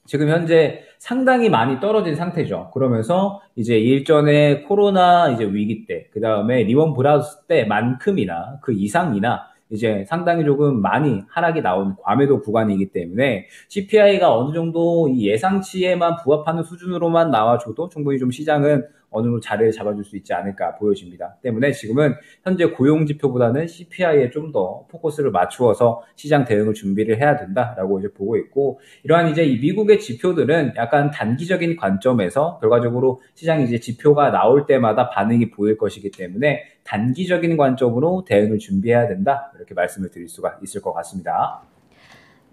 지금 현재 상당히 많이 떨어진 상태죠. 그러면서 이제 일전에 코로나 이제 위기 때, 그 다음에 리먼 브라더스 때만큼이나 그 이상이나 이제 상당히 조금 많이 하락이 나온 과매도 구간이기 때문에 CPI가 어느 정도 이 예상치에만 부합하는 수준으로만 나와줘도 충분히 좀 시장은 어느 정도 자리를 잡아줄 수 있지 않을까 보여집니다. 때문에 지금은 현재 고용 지표보다는 CPI에 좀 더 포커스를 맞추어서 시장 대응을 준비를 해야 된다라고 이제 보고 있고, 이러한 이제 이 미국의 지표들은 약간 단기적인 관점에서 결과적으로 시장이 이제 지표가 나올 때마다 반응이 보일 것이기 때문에 단기적인 관점으로 대응을 준비해야 된다, 이렇게 말씀을 드릴 수가 있을 것 같습니다.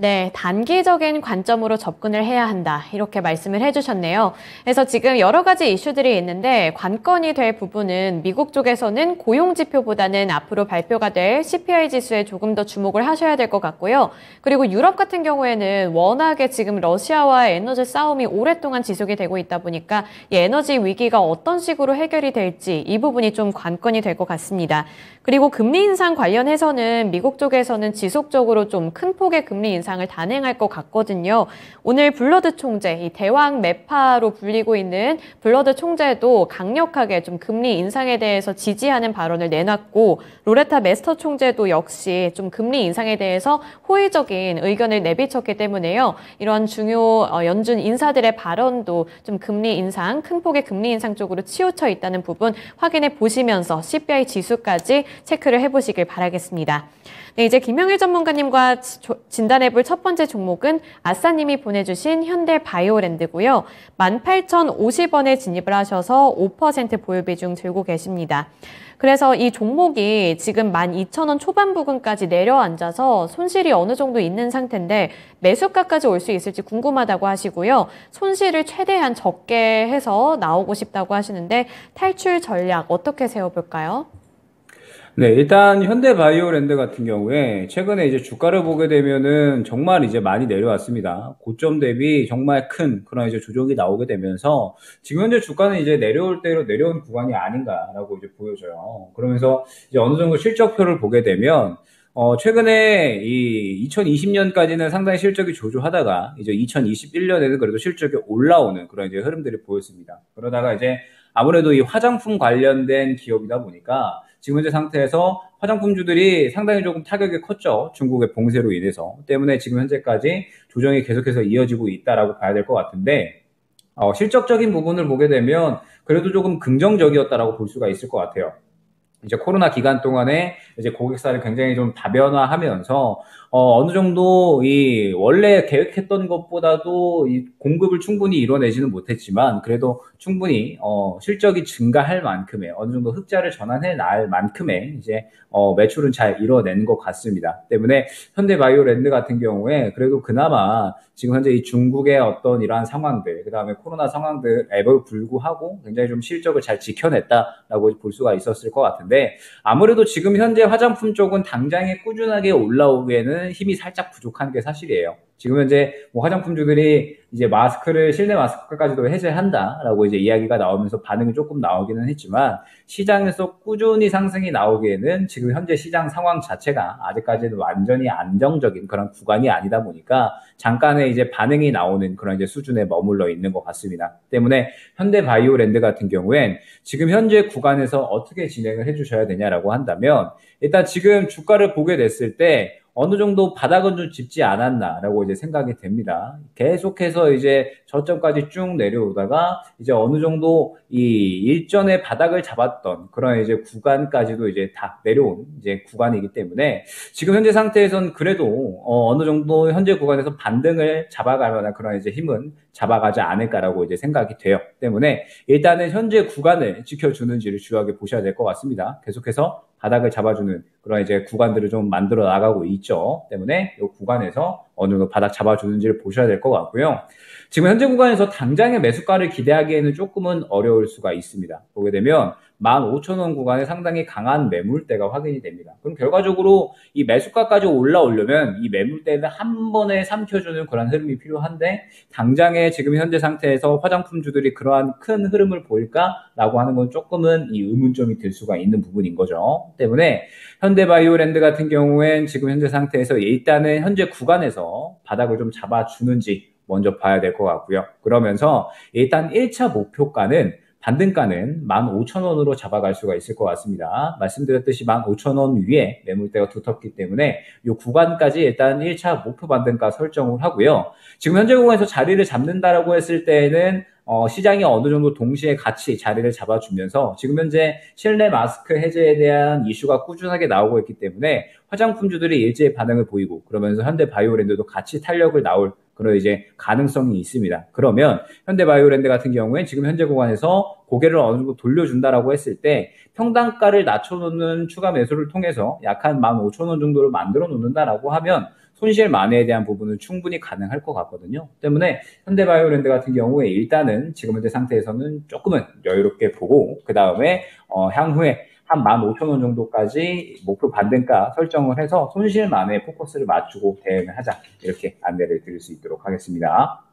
네, 단기적인 관점으로 접근을 해야 한다, 이렇게 말씀을 해주셨네요. 그래서 지금 여러 가지 이슈들이 있는데 관건이 될 부분은 미국 쪽에서는 고용지표보다는 앞으로 발표가 될 CPI 지수에 조금 더 주목을 하셔야 될 것 같고요. 그리고 유럽 같은 경우에는 워낙에 지금 러시아와의 에너지 싸움이 오랫동안 지속이 되고 있다 보니까 이 에너지 위기가 어떤 식으로 해결이 될지 이 부분이 좀 관건이 될 것 같습니다. 그리고 금리 인상 관련해서는 미국 쪽에서는 지속적으로 좀 큰 폭의 금리 인상을 단행할 것 같거든요. 오늘 블러드 총재, 이 대왕 매파로 불리고 있는 블러드 총재도 강력하게 좀 금리 인상에 대해서 지지하는 발언을 내놨고, 로레타 메스터 총재도 역시 좀 금리 인상에 대해서 호의적인 의견을 내비쳤기 때문에요. 이런 중요 연준 인사들의 발언도 좀 금리 인상, 큰 폭의 금리 인상 쪽으로 치우쳐 있다는 부분 확인해 보시면서 CPI 지수까지 체크를 해보시길 바라겠습니다. 네, 이제 김영일 전문가님과 진단해볼 첫 번째 종목은 아싸님이 보내주신 현대바이오랜드고요. 18,050원에 진입을 하셔서 5% 보유 비중 들고 계십니다. 그래서 이 종목이 지금 12,000원 초반 부근까지 내려앉아서 손실이 어느 정도 있는 상태인데 매수가까지 올 수 있을지 궁금하다고 하시고요. 손실을 최대한 적게 해서 나오고 싶다고 하시는데 탈출 전략 어떻게 세워볼까요? 네, 일단 현대바이오랜드 같은 경우에 최근에 이제 주가를 보게 되면은 정말 이제 많이 내려왔습니다. 고점 대비 정말 큰 그런 이제 조정이 나오게 되면서 지금 현재 주가는 이제 내려올 대로 내려온 구간이 아닌가라고 이제 보여져요. 그러면서 이제 어느 정도 실적표를 보게 되면 최근에 이 2020년까지는 상당히 실적이 조조하다가 이제 2021년에는 그래도 실적이 올라오는 그런 이제 흐름들이 보였습니다. 그러다가 이제 아무래도 이 화장품 관련된 기업이다 보니까 지금 현재 상태에서 화장품주들이 상당히 조금 타격이 컸죠. 중국의 봉쇄로 인해서. 때문에 지금 현재까지 조정이 계속해서 이어지고 있다라고 봐야 될 것 같은데, 실적적인 부분을 보게 되면 그래도 조금 긍정적이었다라고 볼 수가 있을 것 같아요. 이제 코로나 기간 동안에 이제 고객사를 굉장히 좀 다변화하면서 어느 정도 이 원래 계획했던 것보다도 이 공급을 충분히 이뤄내지는 못했지만 그래도 충분히 실적이 증가할 만큼의 어느 정도 흑자를 전환해 날 만큼의 이제 매출은 잘 이뤄낸 것 같습니다. 때문에 현대바이오랜드 같은 경우에 그래도 그나마 지금 현재 이 중국의 어떤 이러한 상황들, 그 다음에 코로나 상황들에 불구하고 굉장히 좀 실적을 잘 지켜냈다라고 볼 수가 있었을 것 같은데, 아무래도 지금 현재 화장품 쪽은 당장에 꾸준하게 올라오기에는 힘이 살짝 부족한 게 사실이에요. 지금 현재 뭐 화장품주들이 이제 마스크를 실내 마스크까지도 해제한다라고 이제 이야기가 나오면서 반응이 조금 나오기는 했지만 시장에서 꾸준히 상승이 나오기에는 지금 현재 시장 상황 자체가 아직까지는 완전히 안정적인 그런 구간이 아니다 보니까 잠깐의 이제 반응이 나오는 그런 이제 수준에 머물러 있는 것 같습니다. 때문에 현대바이오랜드 같은 경우엔 지금 현재 구간에서 어떻게 진행을 해주셔야 되냐라고 한다면, 일단 지금 주가를 보게 됐을 때 어느 정도 바닥은 좀 짚지 않았나라고 이제 생각이 됩니다. 계속해서 이제 저점까지 쭉 내려오다가 이제 어느 정도 이 일전에 바닥을 잡았던 그런 이제 구간까지도 이제 다 내려온 이제 구간이기 때문에 지금 현재 상태에선 그래도 어느 정도 현재 구간에서 반등을 잡아갈 만한 그런 이제 힘은 잡아가지 않을까라고 이제 생각이 돼요. 때문에 일단은 현재 구간을 지켜주는지를 중요하게 보셔야 될 것 같습니다. 계속해서 바닥을 잡아주는 그런 이제 구간들을 좀 만들어 나가고 있죠. 때문에 이 구간에서 어느 정도 바닥 잡아주는지를 보셔야 될 것 같고요. 지금 현재 구간에서 당장의 매수가를 기대하기에는 조금은 어려울 수가 있습니다. 보게 되면 15,000원 구간에 상당히 강한 매물대가 확인이 됩니다. 그럼 결과적으로 이 매수가까지 올라오려면 이 매물대를 한 번에 삼켜주는 그런 흐름이 필요한데 당장의 지금 현재 상태에서 화장품주들이 그러한 큰 흐름을 보일까라고 하는 건 조금은 이 의문점이 들 수가 있는 부분인 거죠. 때문에 현대바이오랜드 같은 경우엔 지금 현재 상태에서 일단은 현재 구간에서 바닥을 좀 잡아주는지 먼저 봐야 될 것 같고요. 그러면서 일단 1차 목표가는 반등가는 15,000원으로 잡아갈 수가 있을 것 같습니다. 말씀드렸듯이 15,000원 위에 매물대가 두텁기 때문에 이 구간까지 일단 1차 목표 반등가 설정을 하고요. 지금 현재 구간에서 자리를 잡는다라고 했을 때는 시장이 어느 정도 동시에 같이 자리를 잡아주면서 지금 현재 실내 마스크 해제에 대한 이슈가 꾸준하게 나오고 있기 때문에 화장품주들이 일제히 반응을 보이고 그러면서 현대바이오랜드도 같이 탄력을 나올 그런 이제 가능성이 있습니다. 그러면 현대바이오랜드 같은 경우에 지금 현재 구간에서 고개를 어느 정도 돌려준다라고 했을 때 평단가를 낮춰놓는 추가 매수를 통해서 약 한 15,000원 정도를 만들어 놓는다라고 하면 손실 만회에 대한 부분은 충분히 가능할 것 같거든요. 때문에 현대바이오랜드 같은 경우에 일단은 지금 현재 상태에서는 조금은 여유롭게 보고 그 다음에 향후에 한 15,000원 정도까지 목표 반등가 설정을 해서 손실 만회에 포커스를 맞추고 대응을 하자 이렇게 안내를 드릴 수 있도록 하겠습니다.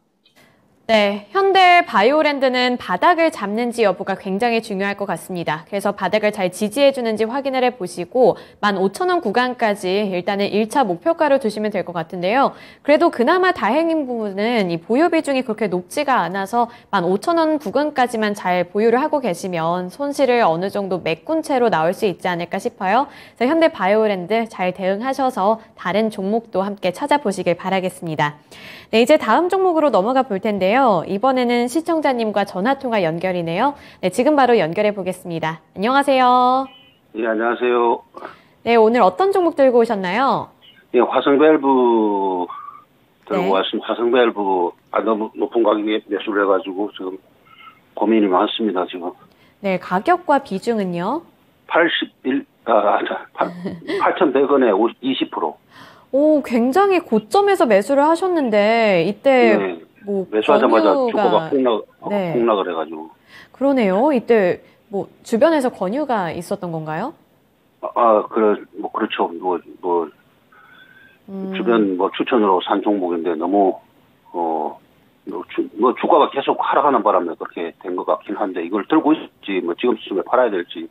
네, 현대바이오랜드는 바닥을 잡는지 여부가 굉장히 중요할 것 같습니다. 그래서 바닥을 잘 지지해주는지 확인을 해보시고 15,000원 구간까지 일단은 1차 목표가로 두시면 될 것 같은데요. 그래도 그나마 다행인 부분은 이 보유 비중이 그렇게 높지가 않아서 15,000원 구간까지만 잘 보유를 하고 계시면 손실을 어느 정도 메꾼 채로 나올 수 있지 않을까 싶어요. 그래서 현대바이오랜드 잘 대응하셔서 다른 종목도 함께 찾아보시길 바라겠습니다. 네, 이제 다음 종목으로 넘어가 볼 텐데요. 이번에는 시청자님과 전화통화 연결이네요. 네, 지금 바로 연결해 보겠습니다. 안녕하세요. 네, 안녕하세요. 네, 오늘 어떤 종목 들고 오셨나요? 예, 화성밸브 들고 네. 왔습니다. 화성밸브 너무 높은 가격에 매수를 해가지고 지금 고민이 많습니다, 지금. 네, 가격과 비중은요? 8,100원에 20%. 오, 굉장히 고점에서 매수를 하셨는데 이때 네, 뭐 매수하자마자 권유가 주가가 네. 폭락을 해가지고. 그러네요. 이때 뭐 주변에서 권유가 있었던 건가요? 그렇죠. 주변 추천으로 산 종목인데 너무 주가가 계속 하락하는 바람에 그렇게 된 것 같긴 한데 이걸 들고 있을지 지금쯤에 팔아야 될지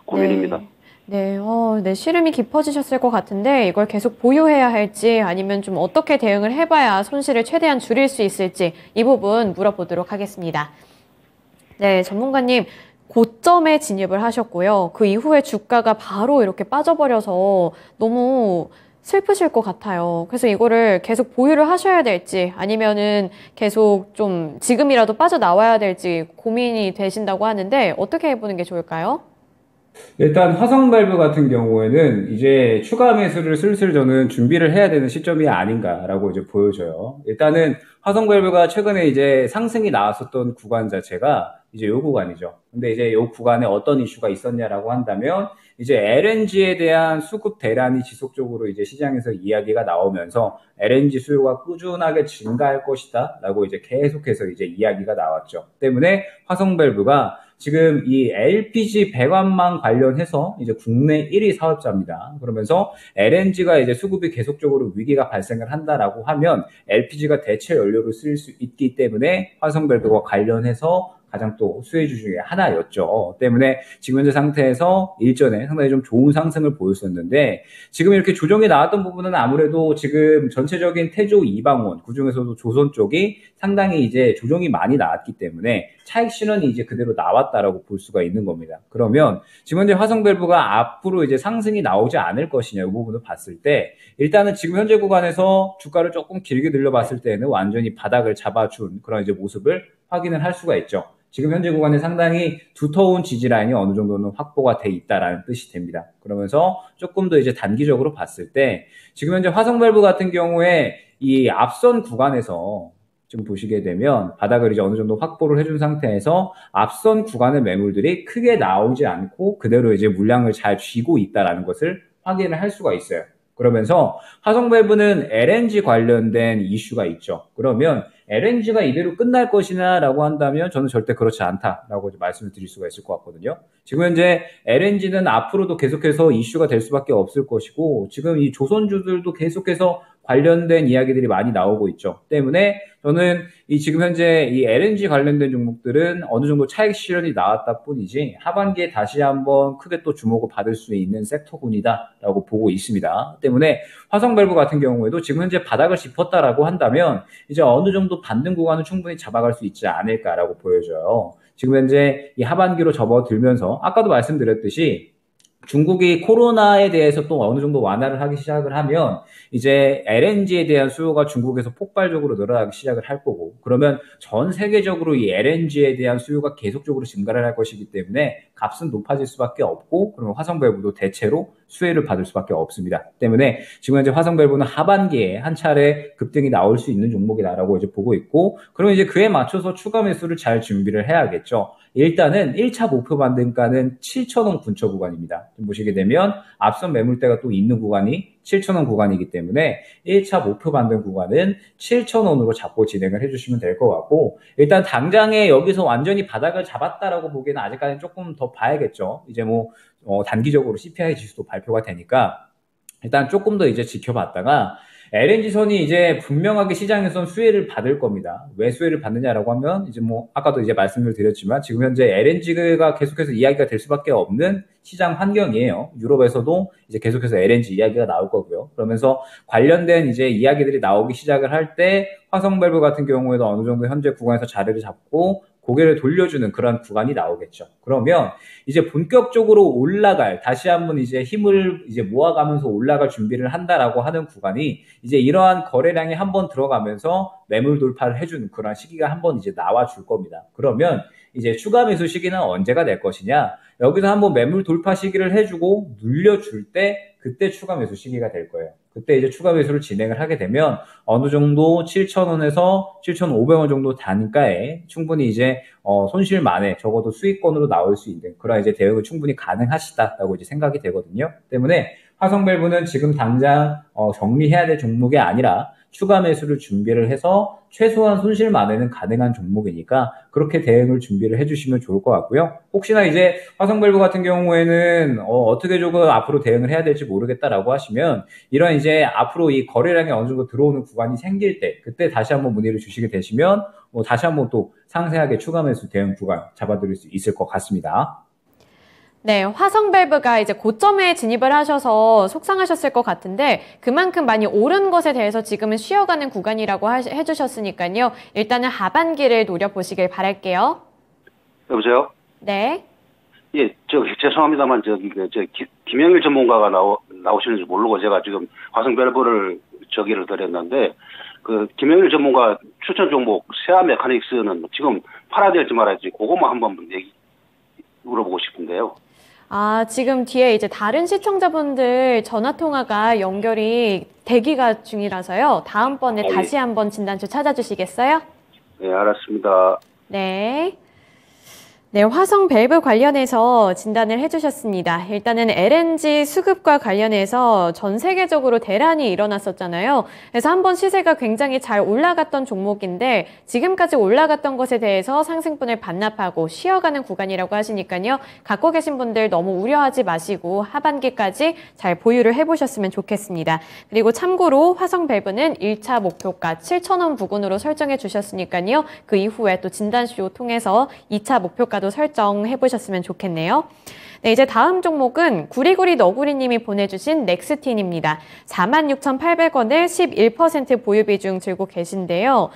고민입니다. 네, 네, 시름이 깊어지셨을 것 같은데 이걸 계속 보유해야 할지 아니면 좀 어떻게 대응을 해봐야 손실을 최대한 줄일 수 있을지 이 부분 물어보도록 하겠습니다. 네, 전문가님 고점에 진입을 하셨고요. 그 이후에 주가가 바로 이렇게 빠져버려서 너무 슬프실 것 같아요. 그래서 이거를 계속 보유를 하셔야 될지 아니면은 계속 좀 지금이라도 빠져나와야 될지 고민이 되신다고 하는데 어떻게 해보는 게 좋을까요? 일단 화성밸브 같은 경우에는 이제 추가 매수를 슬슬 저는 준비를 해야 되는 시점이 아닌가라고 이제 보여져요. 일단은 화성밸브가 최근에 이제 상승이 나왔었던 구간 자체가 이제 요 구간이죠. 근데 이제 요 구간에 어떤 이슈가 있었냐라고 한다면 이제 LNG에 대한 수급 대란이 지속적으로 이제 시장에서 이야기가 나오면서 LNG 수요가 꾸준하게 증가할 것이다라고 이제 계속해서 이제 이야기가 나왔죠. 때문에 화성밸브가 지금 이 LPG 배관망 관련해서 이제 국내 1위 사업자입니다. 그러면서 LNG가 이제 수급이 계속적으로 위기가 발생을 한다라고 하면 LPG가 대체 연료로 쓰일 수 있기 때문에 화성밸브와 관련해서 가장 또 수혜주 중에 하나였죠. 때문에 지금 현재 상태에서 일전에 상당히 좀 좋은 상승을 보였었는데 지금 이렇게 조정이 나왔던 부분은 아무래도 지금 전체적인 태조 이방원 그중에서도 조선 쪽이 상당히 이제 조정이 많이 나왔기 때문에 차익 신원이 이제 그대로 나왔다라고 볼 수가 있는 겁니다. 그러면 지금 현재 화성밸브가 앞으로 이제 상승이 나오지 않을 것이냐 이 부분을 봤을 때 일단은 지금 현재 구간에서 주가를 조금 길게 들려봤을 때는 완전히 바닥을 잡아준 그런 이제 모습을 확인을 할 수가 있죠. 지금 현재 구간에 상당히 두터운 지지라인이 어느 정도는 확보가 돼 있다라는 뜻이 됩니다. 그러면서 조금 더 이제 단기적으로 봤을 때 지금 현재 화성밸브 같은 경우에 이 앞선 구간에서 좀 보시게 되면 바닥을 이제 어느 정도 확보를 해준 상태에서 앞선 구간의 매물들이 크게 나오지 않고 그대로 이제 물량을 잘 쥐고 있다라는 것을 확인을 할 수가 있어요. 그러면서 화성밸브는 LNG 관련된 이슈가 있죠. 그러면 LNG가 이대로 끝날 것이냐 라고 한다면 저는 절대 그렇지 않다라고 말씀을 드릴 수가 있을 것 같거든요. 지금 현재 LNG는 앞으로도 계속해서 이슈가 될 수밖에 없을 것이고 지금 이 조선주들도 계속해서 관련된 이야기들이 많이 나오고 있죠. 때문에 저는 지금 현재 이 LNG 관련된 종목들은 어느 정도 차익 실현이 나왔다 뿐이지 하반기에 다시 한번 크게 또 주목을 받을 수 있는 섹터군이다라고 보고 있습니다. 때문에 화성밸브 같은 경우에도 지금 현재 바닥을 짚었다라고 한다면 이제 어느 정도 받는 구간은 충분히 잡아갈 수 있지 않을까라고 보여져요. 지금 현재 이 하반기로 접어들면서 아까도 말씀드렸듯이 중국이 코로나에 대해서 또 어느 정도 완화를 하기 시작을 하면 이제 LNG에 대한 수요가 중국에서 폭발적으로 늘어나기 시작을 할 거고 그러면 전 세계적으로 이 LNG에 대한 수요가 계속적으로 증가를 할 것이기 때문에 값은 높아질 수밖에 없고 그러면 화성밸브도 대체로 수혜를 받을 수밖에 없습니다. 때문에 지금 현재 화성밸브는 하반기에 한 차례 급등이 나올 수 있는 종목이다라고 이제 보고 있고 그러면 이제 그에 맞춰서 추가 매수를 잘 준비를 해야겠죠. 일단은 1차 목표 반등가는 7,000원 근처 구간입니다. 좀 보시게 되면 앞선 매물대가 또 있는 구간이 7,000원 구간이기 때문에 1차 목표 반등 구간은 7,000원으로 잡고 진행을 해주시면 될 것 같고 일단 당장에 여기서 완전히 바닥을 잡았다라고 보기에는 아직까지는 조금 더 봐야겠죠. 이제 단기적으로 CPI 지수도 발표가 되니까 일단 조금 더 이제 지켜봤다가 LNG선이 이제 분명하게 시장에선 수혜를 받을 겁니다. 왜 수혜를 받느냐라고 하면 이제 아까도 이제 말씀을 드렸지만 지금 현재 LNG가 계속해서 이야기가 될 수밖에 없는 시장 환경이에요. 유럽에서도 이제 계속해서 LNG 이야기가 나올 거고요. 그러면서 관련된 이제 이야기들이 나오기 시작을 할 때 화성밸브 같은 경우에도 어느 정도 현재 구간에서 자리를 잡고 고개를 돌려주는 그런 구간이 나오겠죠. 그러면 이제 본격적으로 다시 한번 이제 힘을 이제 모아가면서 올라갈 준비를 한다라고 하는 구간이 이제 이러한 거래량이 한번 들어가면서 매물 돌파를 해주는 그런 시기가 한번 이제 나와 줄 겁니다. 그러면 이제 추가 매수 시기는 언제가 될 것이냐? 여기서 한번 매물 돌파 시기를 해주고 눌려줄 때 그때 추가 매수 시기가 될 거예요. 그때 이제 추가 매수를 진행을 하게 되면 어느 정도 7,000원에서 7,500원 정도 단가에 충분히 이제 손실 만에 적어도 수익권으로 나올 수 있는 그런 이제 대응을 충분히 가능하시다라고 이제 생각이 되거든요. 때문에 화성밸브는 지금 당장 정리해야 될 종목이 아니라 추가 매수를 준비를 해서 최소한 손실 만회는 가능한 종목이니까 그렇게 대응을 준비를 해주시면 좋을 것 같고요. 혹시나 이제 화성밸브 같은 경우에는 어떻게 조금 앞으로 대응을 해야 될지 모르겠다라고 하시면 이런 이제 앞으로 이 거래량이 어느 정도 들어오는 구간이 생길 때 그때 다시 한번 문의를 주시게 되시면 다시 한번 또 상세하게 추가 매수 대응 구간 잡아드릴 수 있을 것 같습니다. 네, 화성밸브가 이제 고점에 진입을 하셔서 속상하셨을 것 같은데 그만큼 많이 오른 것에 대해서 지금은 쉬어가는 구간이라고 해주셨으니까요. 일단은 하반기를 노려보시길 바랄게요. 여보세요? 네. 예, 죄송합니다만 김영일 전문가가 나오시는지 모르고 제가 지금 화성밸브를 저기를 드렸는데 그 김영일 전문가 추천 종목 세아 메카닉스는 지금 팔아야 될지 말아야 될지 그것만 한번 물어보고 싶은데요. 지금 뒤에 이제 다른 시청자분들 전화통화가 연결이 대기가 중이라서요. 다음번에 다시 한번 진단주 찾아주시겠어요? 네, 알았습니다. 네. 네, 화성밸브 관련해서 진단을 해주셨습니다. 일단은 LNG 수급과 관련해서 전 세계적으로 대란이 일어났었잖아요. 그래서 한번 시세가 굉장히 잘 올라갔던 종목인데 지금까지 올라갔던 것에 대해서 상승분을 반납하고 쉬어가는 구간이라고 하시니까요. 갖고 계신 분들 너무 우려하지 마시고 하반기까지 잘 보유를 해보셨으면 좋겠습니다. 그리고 참고로 화성밸브는 1차 목표가 7,000원 부근으로 설정해 주셨으니까요. 그 이후에 또 진단쇼 통해서 2차 목표가 설정해 보셨으면 좋겠네요. 네, 이제 다음 종목은 구리구리 너구리님이 보내주신 넥스틴입니다. 46,800원을 11% 보유 비중 들고 계신데요.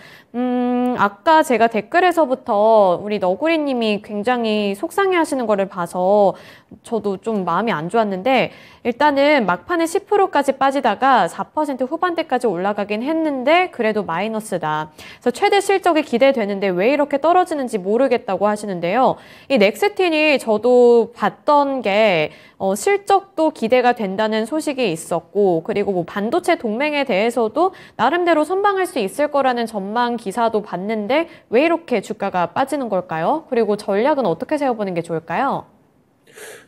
아까 제가 댓글에서부터 우리 너구리님이 굉장히 속상해 하시는 거를 봐서 저도 좀 마음이 안 좋았는데 일단은 막판에 10%까지 빠지다가 4% 후반대까지 올라가긴 했는데 그래도 마이너스다. 그래서 최대 실적이 기대되는데 왜 이렇게 떨어지는지 모르겠다고 하시는데요. 이 넥스틴이 저도 봤던 게 실적도 기대가 된다는 소식이 있었고 그리고 반도체 동맹에 대해서도 나름대로 선방할 수 있을 거라는 전망 기사도 봤는데 왜 이렇게 주가가 빠지는 걸까요? 그리고 전략은 어떻게 세워보는 게 좋을까요?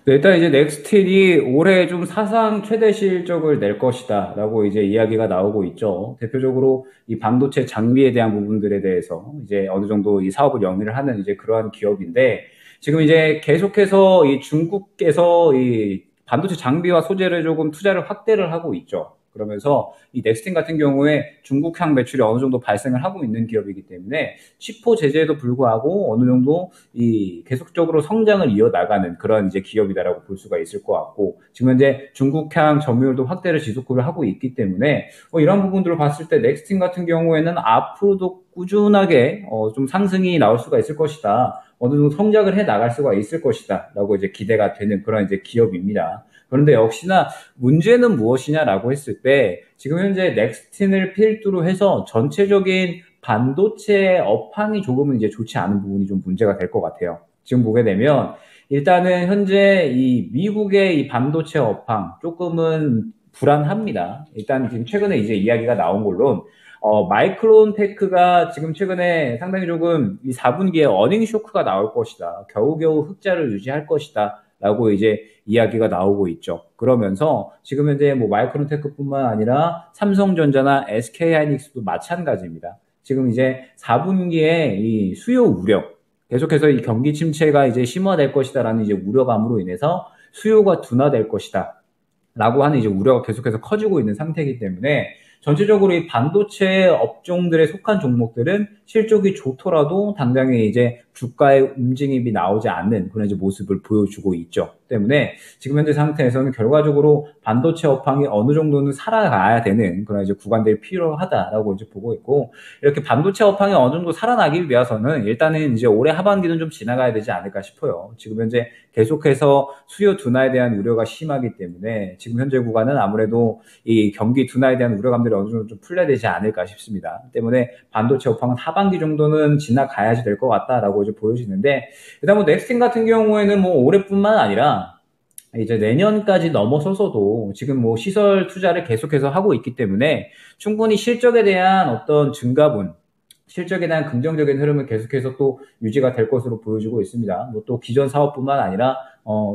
네, 일단 이제 넥스틸이 올해 좀 사상 최대 실적을 낼 것이다라고 이제 이야기가 나오고 있죠. 대표적으로 이 반도체 장비에 대한 부분들에 대해서 이제 어느 정도 이 사업을 영위를 하는 이제 그러한 기업인데, 지금 이제 계속해서 이 중국에서 이 반도체 장비와 소재를 조금 투자를 확대를 하고 있죠. 그러면서 이 넥스틴 같은 경우에 중국향 매출이 어느 정도 발생을 하고 있는 기업이기 때문에 치포 제재에도 불구하고 어느 정도 이 계속적으로 성장을 이어나가는 그런 이제 기업이다라고 볼 수가 있을 것 같고, 지금 현재 중국향 점유율도 확대를 지속을 하고 있기 때문에 이런 부분들을 봤을 때 넥스틴 같은 경우에는 앞으로도 꾸준하게 좀 상승이 나올 수가 있을 것이다. 어느 정도 성장을 해 나갈 수가 있을 것이다. 라고 이제 기대가 되는 그런 이제 기업입니다. 그런데 역시나 문제는 무엇이냐라고 했을 때, 지금 현재 넥스틴을 필두로 해서 전체적인 반도체 업황이 조금은 이제 좋지 않은 부분이 좀 문제가 될 것 같아요. 지금 보게 되면 일단은 현재 이 미국의 이 반도체 업황 조금은 불안합니다. 일단 지금 최근에 이제 이야기가 나온 걸로는 마이크론 테크가 지금 최근에 상당히 조금 이 4분기에 어닝 쇼크가 나올 것이다. 겨우겨우 흑자를 유지할 것이다. 라고 이제 이야기가 나오고 있죠. 그러면서 지금 현재 뭐 마이크론 테크뿐만 아니라 삼성전자나 SK하이닉스도 마찬가지입니다. 지금 이제 4분기에 이 수요 우려, 계속해서 이 경기 침체가 이제 심화될 것이다라는 이제 우려감으로 인해서 수요가 둔화될 것이다. 라고 하는 이제 우려가 계속해서 커지고 있는 상태이기 때문에 전체적으로 이 반도체 업종들에 속한 종목들은 실적이 좋더라도 당장에 이제 주가의 움직임이 나오지 않는 그런 이제 모습을 보여주고 있죠. 때문에 지금 현재 상태에서는 결과적으로 반도체 업황이 어느 정도는 살아가야 되는 그런 이제 구간들이 필요하다라고 이제 보고 있고, 이렇게 반도체 업황이 어느 정도 살아나기 위해서는 일단은 이제 올해 하반기는 좀 지나가야 되지 않을까 싶어요. 지금 현재 계속해서 수요 둔화에 대한 우려가 심하기 때문에 지금 현재 구간은 아무래도 이 경기 둔화에 대한 우려감들이 어느 정도 좀 풀려야 되지 않을까 싶습니다. 때문에 반도체 업황은 하반기 정도는 지나가야지 될 것 같다라고 이제 보여지는데, 일단 뭐 넥스틴 같은 경우에는 뭐 올해뿐만 아니라 이제 내년까지 넘어서서도 지금 뭐 시설 투자를 계속해서 하고 있기 때문에 충분히 실적에 대한 어떤 증가분, 실적에 대한 긍정적인 흐름을 계속해서 또 유지가 될 것으로 보여지고 있습니다. 뭐 또 기존 사업뿐만 아니라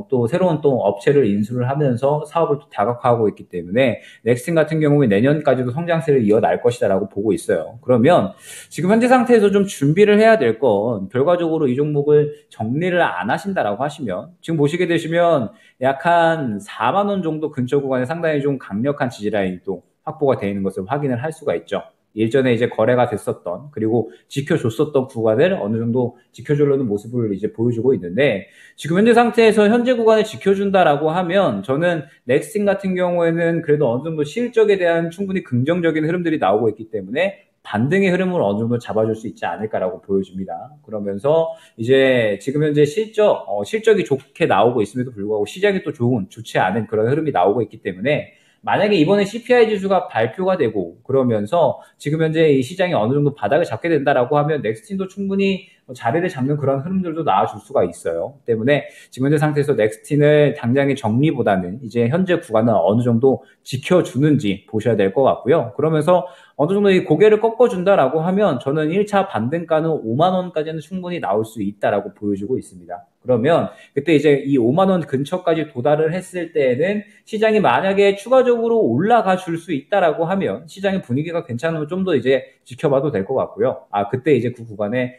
또 새로운 또 업체를 인수를 하면서 사업을 또 다각화하고 있기 때문에 넥스틴 같은 경우에 내년까지도 성장세를 이어날 것이다라고 보고 있어요. 그러면 지금 현재 상태에서 좀 준비를 해야 될 건, 결과적으로 이 종목을 정리를 안 하신다라고 하시면 지금 보시게 되시면 약 한 4만 원 정도 근처 구간에 상당히 좀 강력한 지지라인이 또 확보가 되어 있는 것을 확인을 할 수가 있죠. 일전에 이제 거래가 됐었던, 그리고 지켜줬었던 구간을 어느 정도 지켜주려는 모습을 이제 보여주고 있는데, 지금 현재 상태에서 현재 구간을 지켜준다라고 하면 저는 넥스틴 같은 경우에는 그래도 어느 정도 실적에 대한 충분히 긍정적인 흐름들이 나오고 있기 때문에 반등의 흐름을 어느 정도 잡아줄 수 있지 않을까라고 보여집니다. 그러면서 이제 지금 현재 실적이 좋게 나오고 있음에도 불구하고 시장이 또 좋지 않은 그런 흐름이 나오고 있기 때문에, 만약에 이번에 CPI 지수가 발표가 되고 그러면서 지금 현재 이 시장이 어느 정도 바닥을 잡게 된다라고 하면 넥스틴도 충분히 자리를 잡는 그런 흐름들도 나와줄 수가 있어요. 때문에 지금 현재 상태에서 넥스틴을 당장의 정리보다는 이제 현재 구간은 어느 정도 지켜주는지 보셔야 될 것 같고요. 그러면서 어느 정도 이 고개를 꺾어준다라고 하면 저는 1차 반등가는 5만 원까지는 충분히 나올 수 있다라고 보여주고 있습니다. 그러면 그때 이제 이 5만 원 근처까지 도달을 했을 때에는 시장이 만약에 추가적으로 올라가 줄 수 있다라고 하면 시장의 분위기가 괜찮으면 좀 더 이제 지켜봐도 될 것 같고요. 그때 이제 그 구간에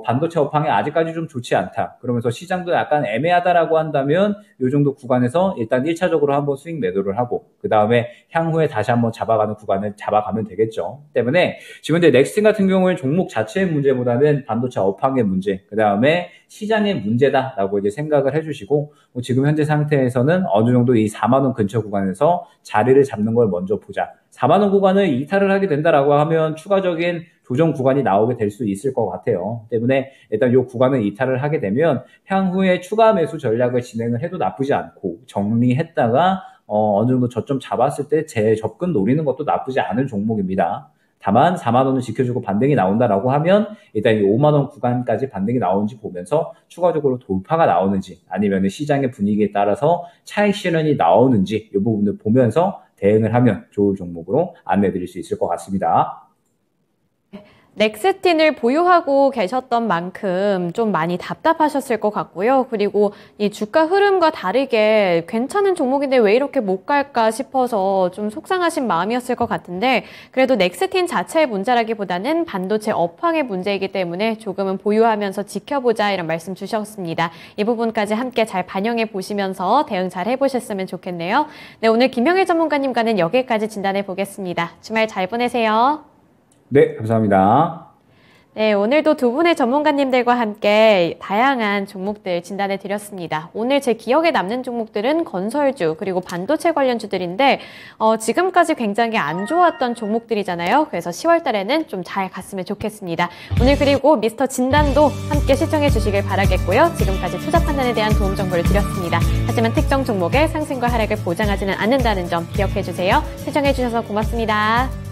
반도체 업황이 아직까지 좀 좋지 않다. 그러면서 시장도 약간 애매하다라고 한다면 이 정도 구간에서 일단 1차적으로 한번 수익 매도를 하고 그 다음에 향후에 다시 한번 잡아가는 구간을 잡아가면 되겠죠. 때문에 지금 현재 넥스틴 같은 경우에는 종목 자체의 문제보다는 반도체 업황의 문제, 그 다음에 시장의 문제다라고 이제 생각을 해주시고, 지금 현재 상태에서는 어느 정도 이 4만 원 근처 구간에서 자리를 잡는 걸 먼저 보자. 4만 원 구간을 이탈을 하게 된다라고 하면 추가적인 조정 구간이 나오게 될 수 있을 것 같아요. 때문에 일단 이 구간을 이탈을 하게 되면 향후에 추가 매수 전략을 진행을 해도 나쁘지 않고, 정리했다가 어느 정도 저점 잡았을 때 재접근 노리는 것도 나쁘지 않은 종목입니다. 다만 4만 원을 지켜주고 반등이 나온다라고 하면 일단 이 5만 원 구간까지 반등이 나오는지 보면서 추가적으로 돌파가 나오는지 아니면 시장의 분위기에 따라서 차익 실현이 나오는지 이 부분을 보면서 대응을 하면 좋을 종목으로 안내드릴 수 있을 것 같습니다. 넥스틴을 보유하고 계셨던 만큼 좀 많이 답답하셨을 것 같고요. 그리고 이 주가 흐름과 다르게 괜찮은 종목인데 왜 이렇게 못 갈까 싶어서 좀 속상하신 마음이었을 것 같은데 그래도 넥스틴 자체의 문제라기보다는 반도체 업황의 문제이기 때문에 조금은 보유하면서 지켜보자 이런 말씀 주셨습니다. 이 부분까지 함께 잘 반영해 보시면서 대응 잘 해보셨으면 좋겠네요. 네, 오늘 김영일 전문가님과는 여기까지 진단해 보겠습니다. 주말 잘 보내세요. 네, 감사합니다. 네, 오늘도 두 분의 전문가님들과 함께 다양한 종목들 진단해 드렸습니다. 오늘 제 기억에 남는 종목들은 건설주 그리고 반도체 관련주들인데 지금까지 굉장히 안 좋았던 종목들이잖아요. 그래서 10월 달에는 좀 잘 갔으면 좋겠습니다. 오늘 그리고 미스터 진단도 함께 시청해 주시길 바라겠고요. 지금까지 투자 판단에 대한 도움 정보를 드렸습니다. 하지만 특정 종목의 상승과 하락을 보장하지는 않는다는 점 기억해 주세요. 시청해 주셔서 고맙습니다.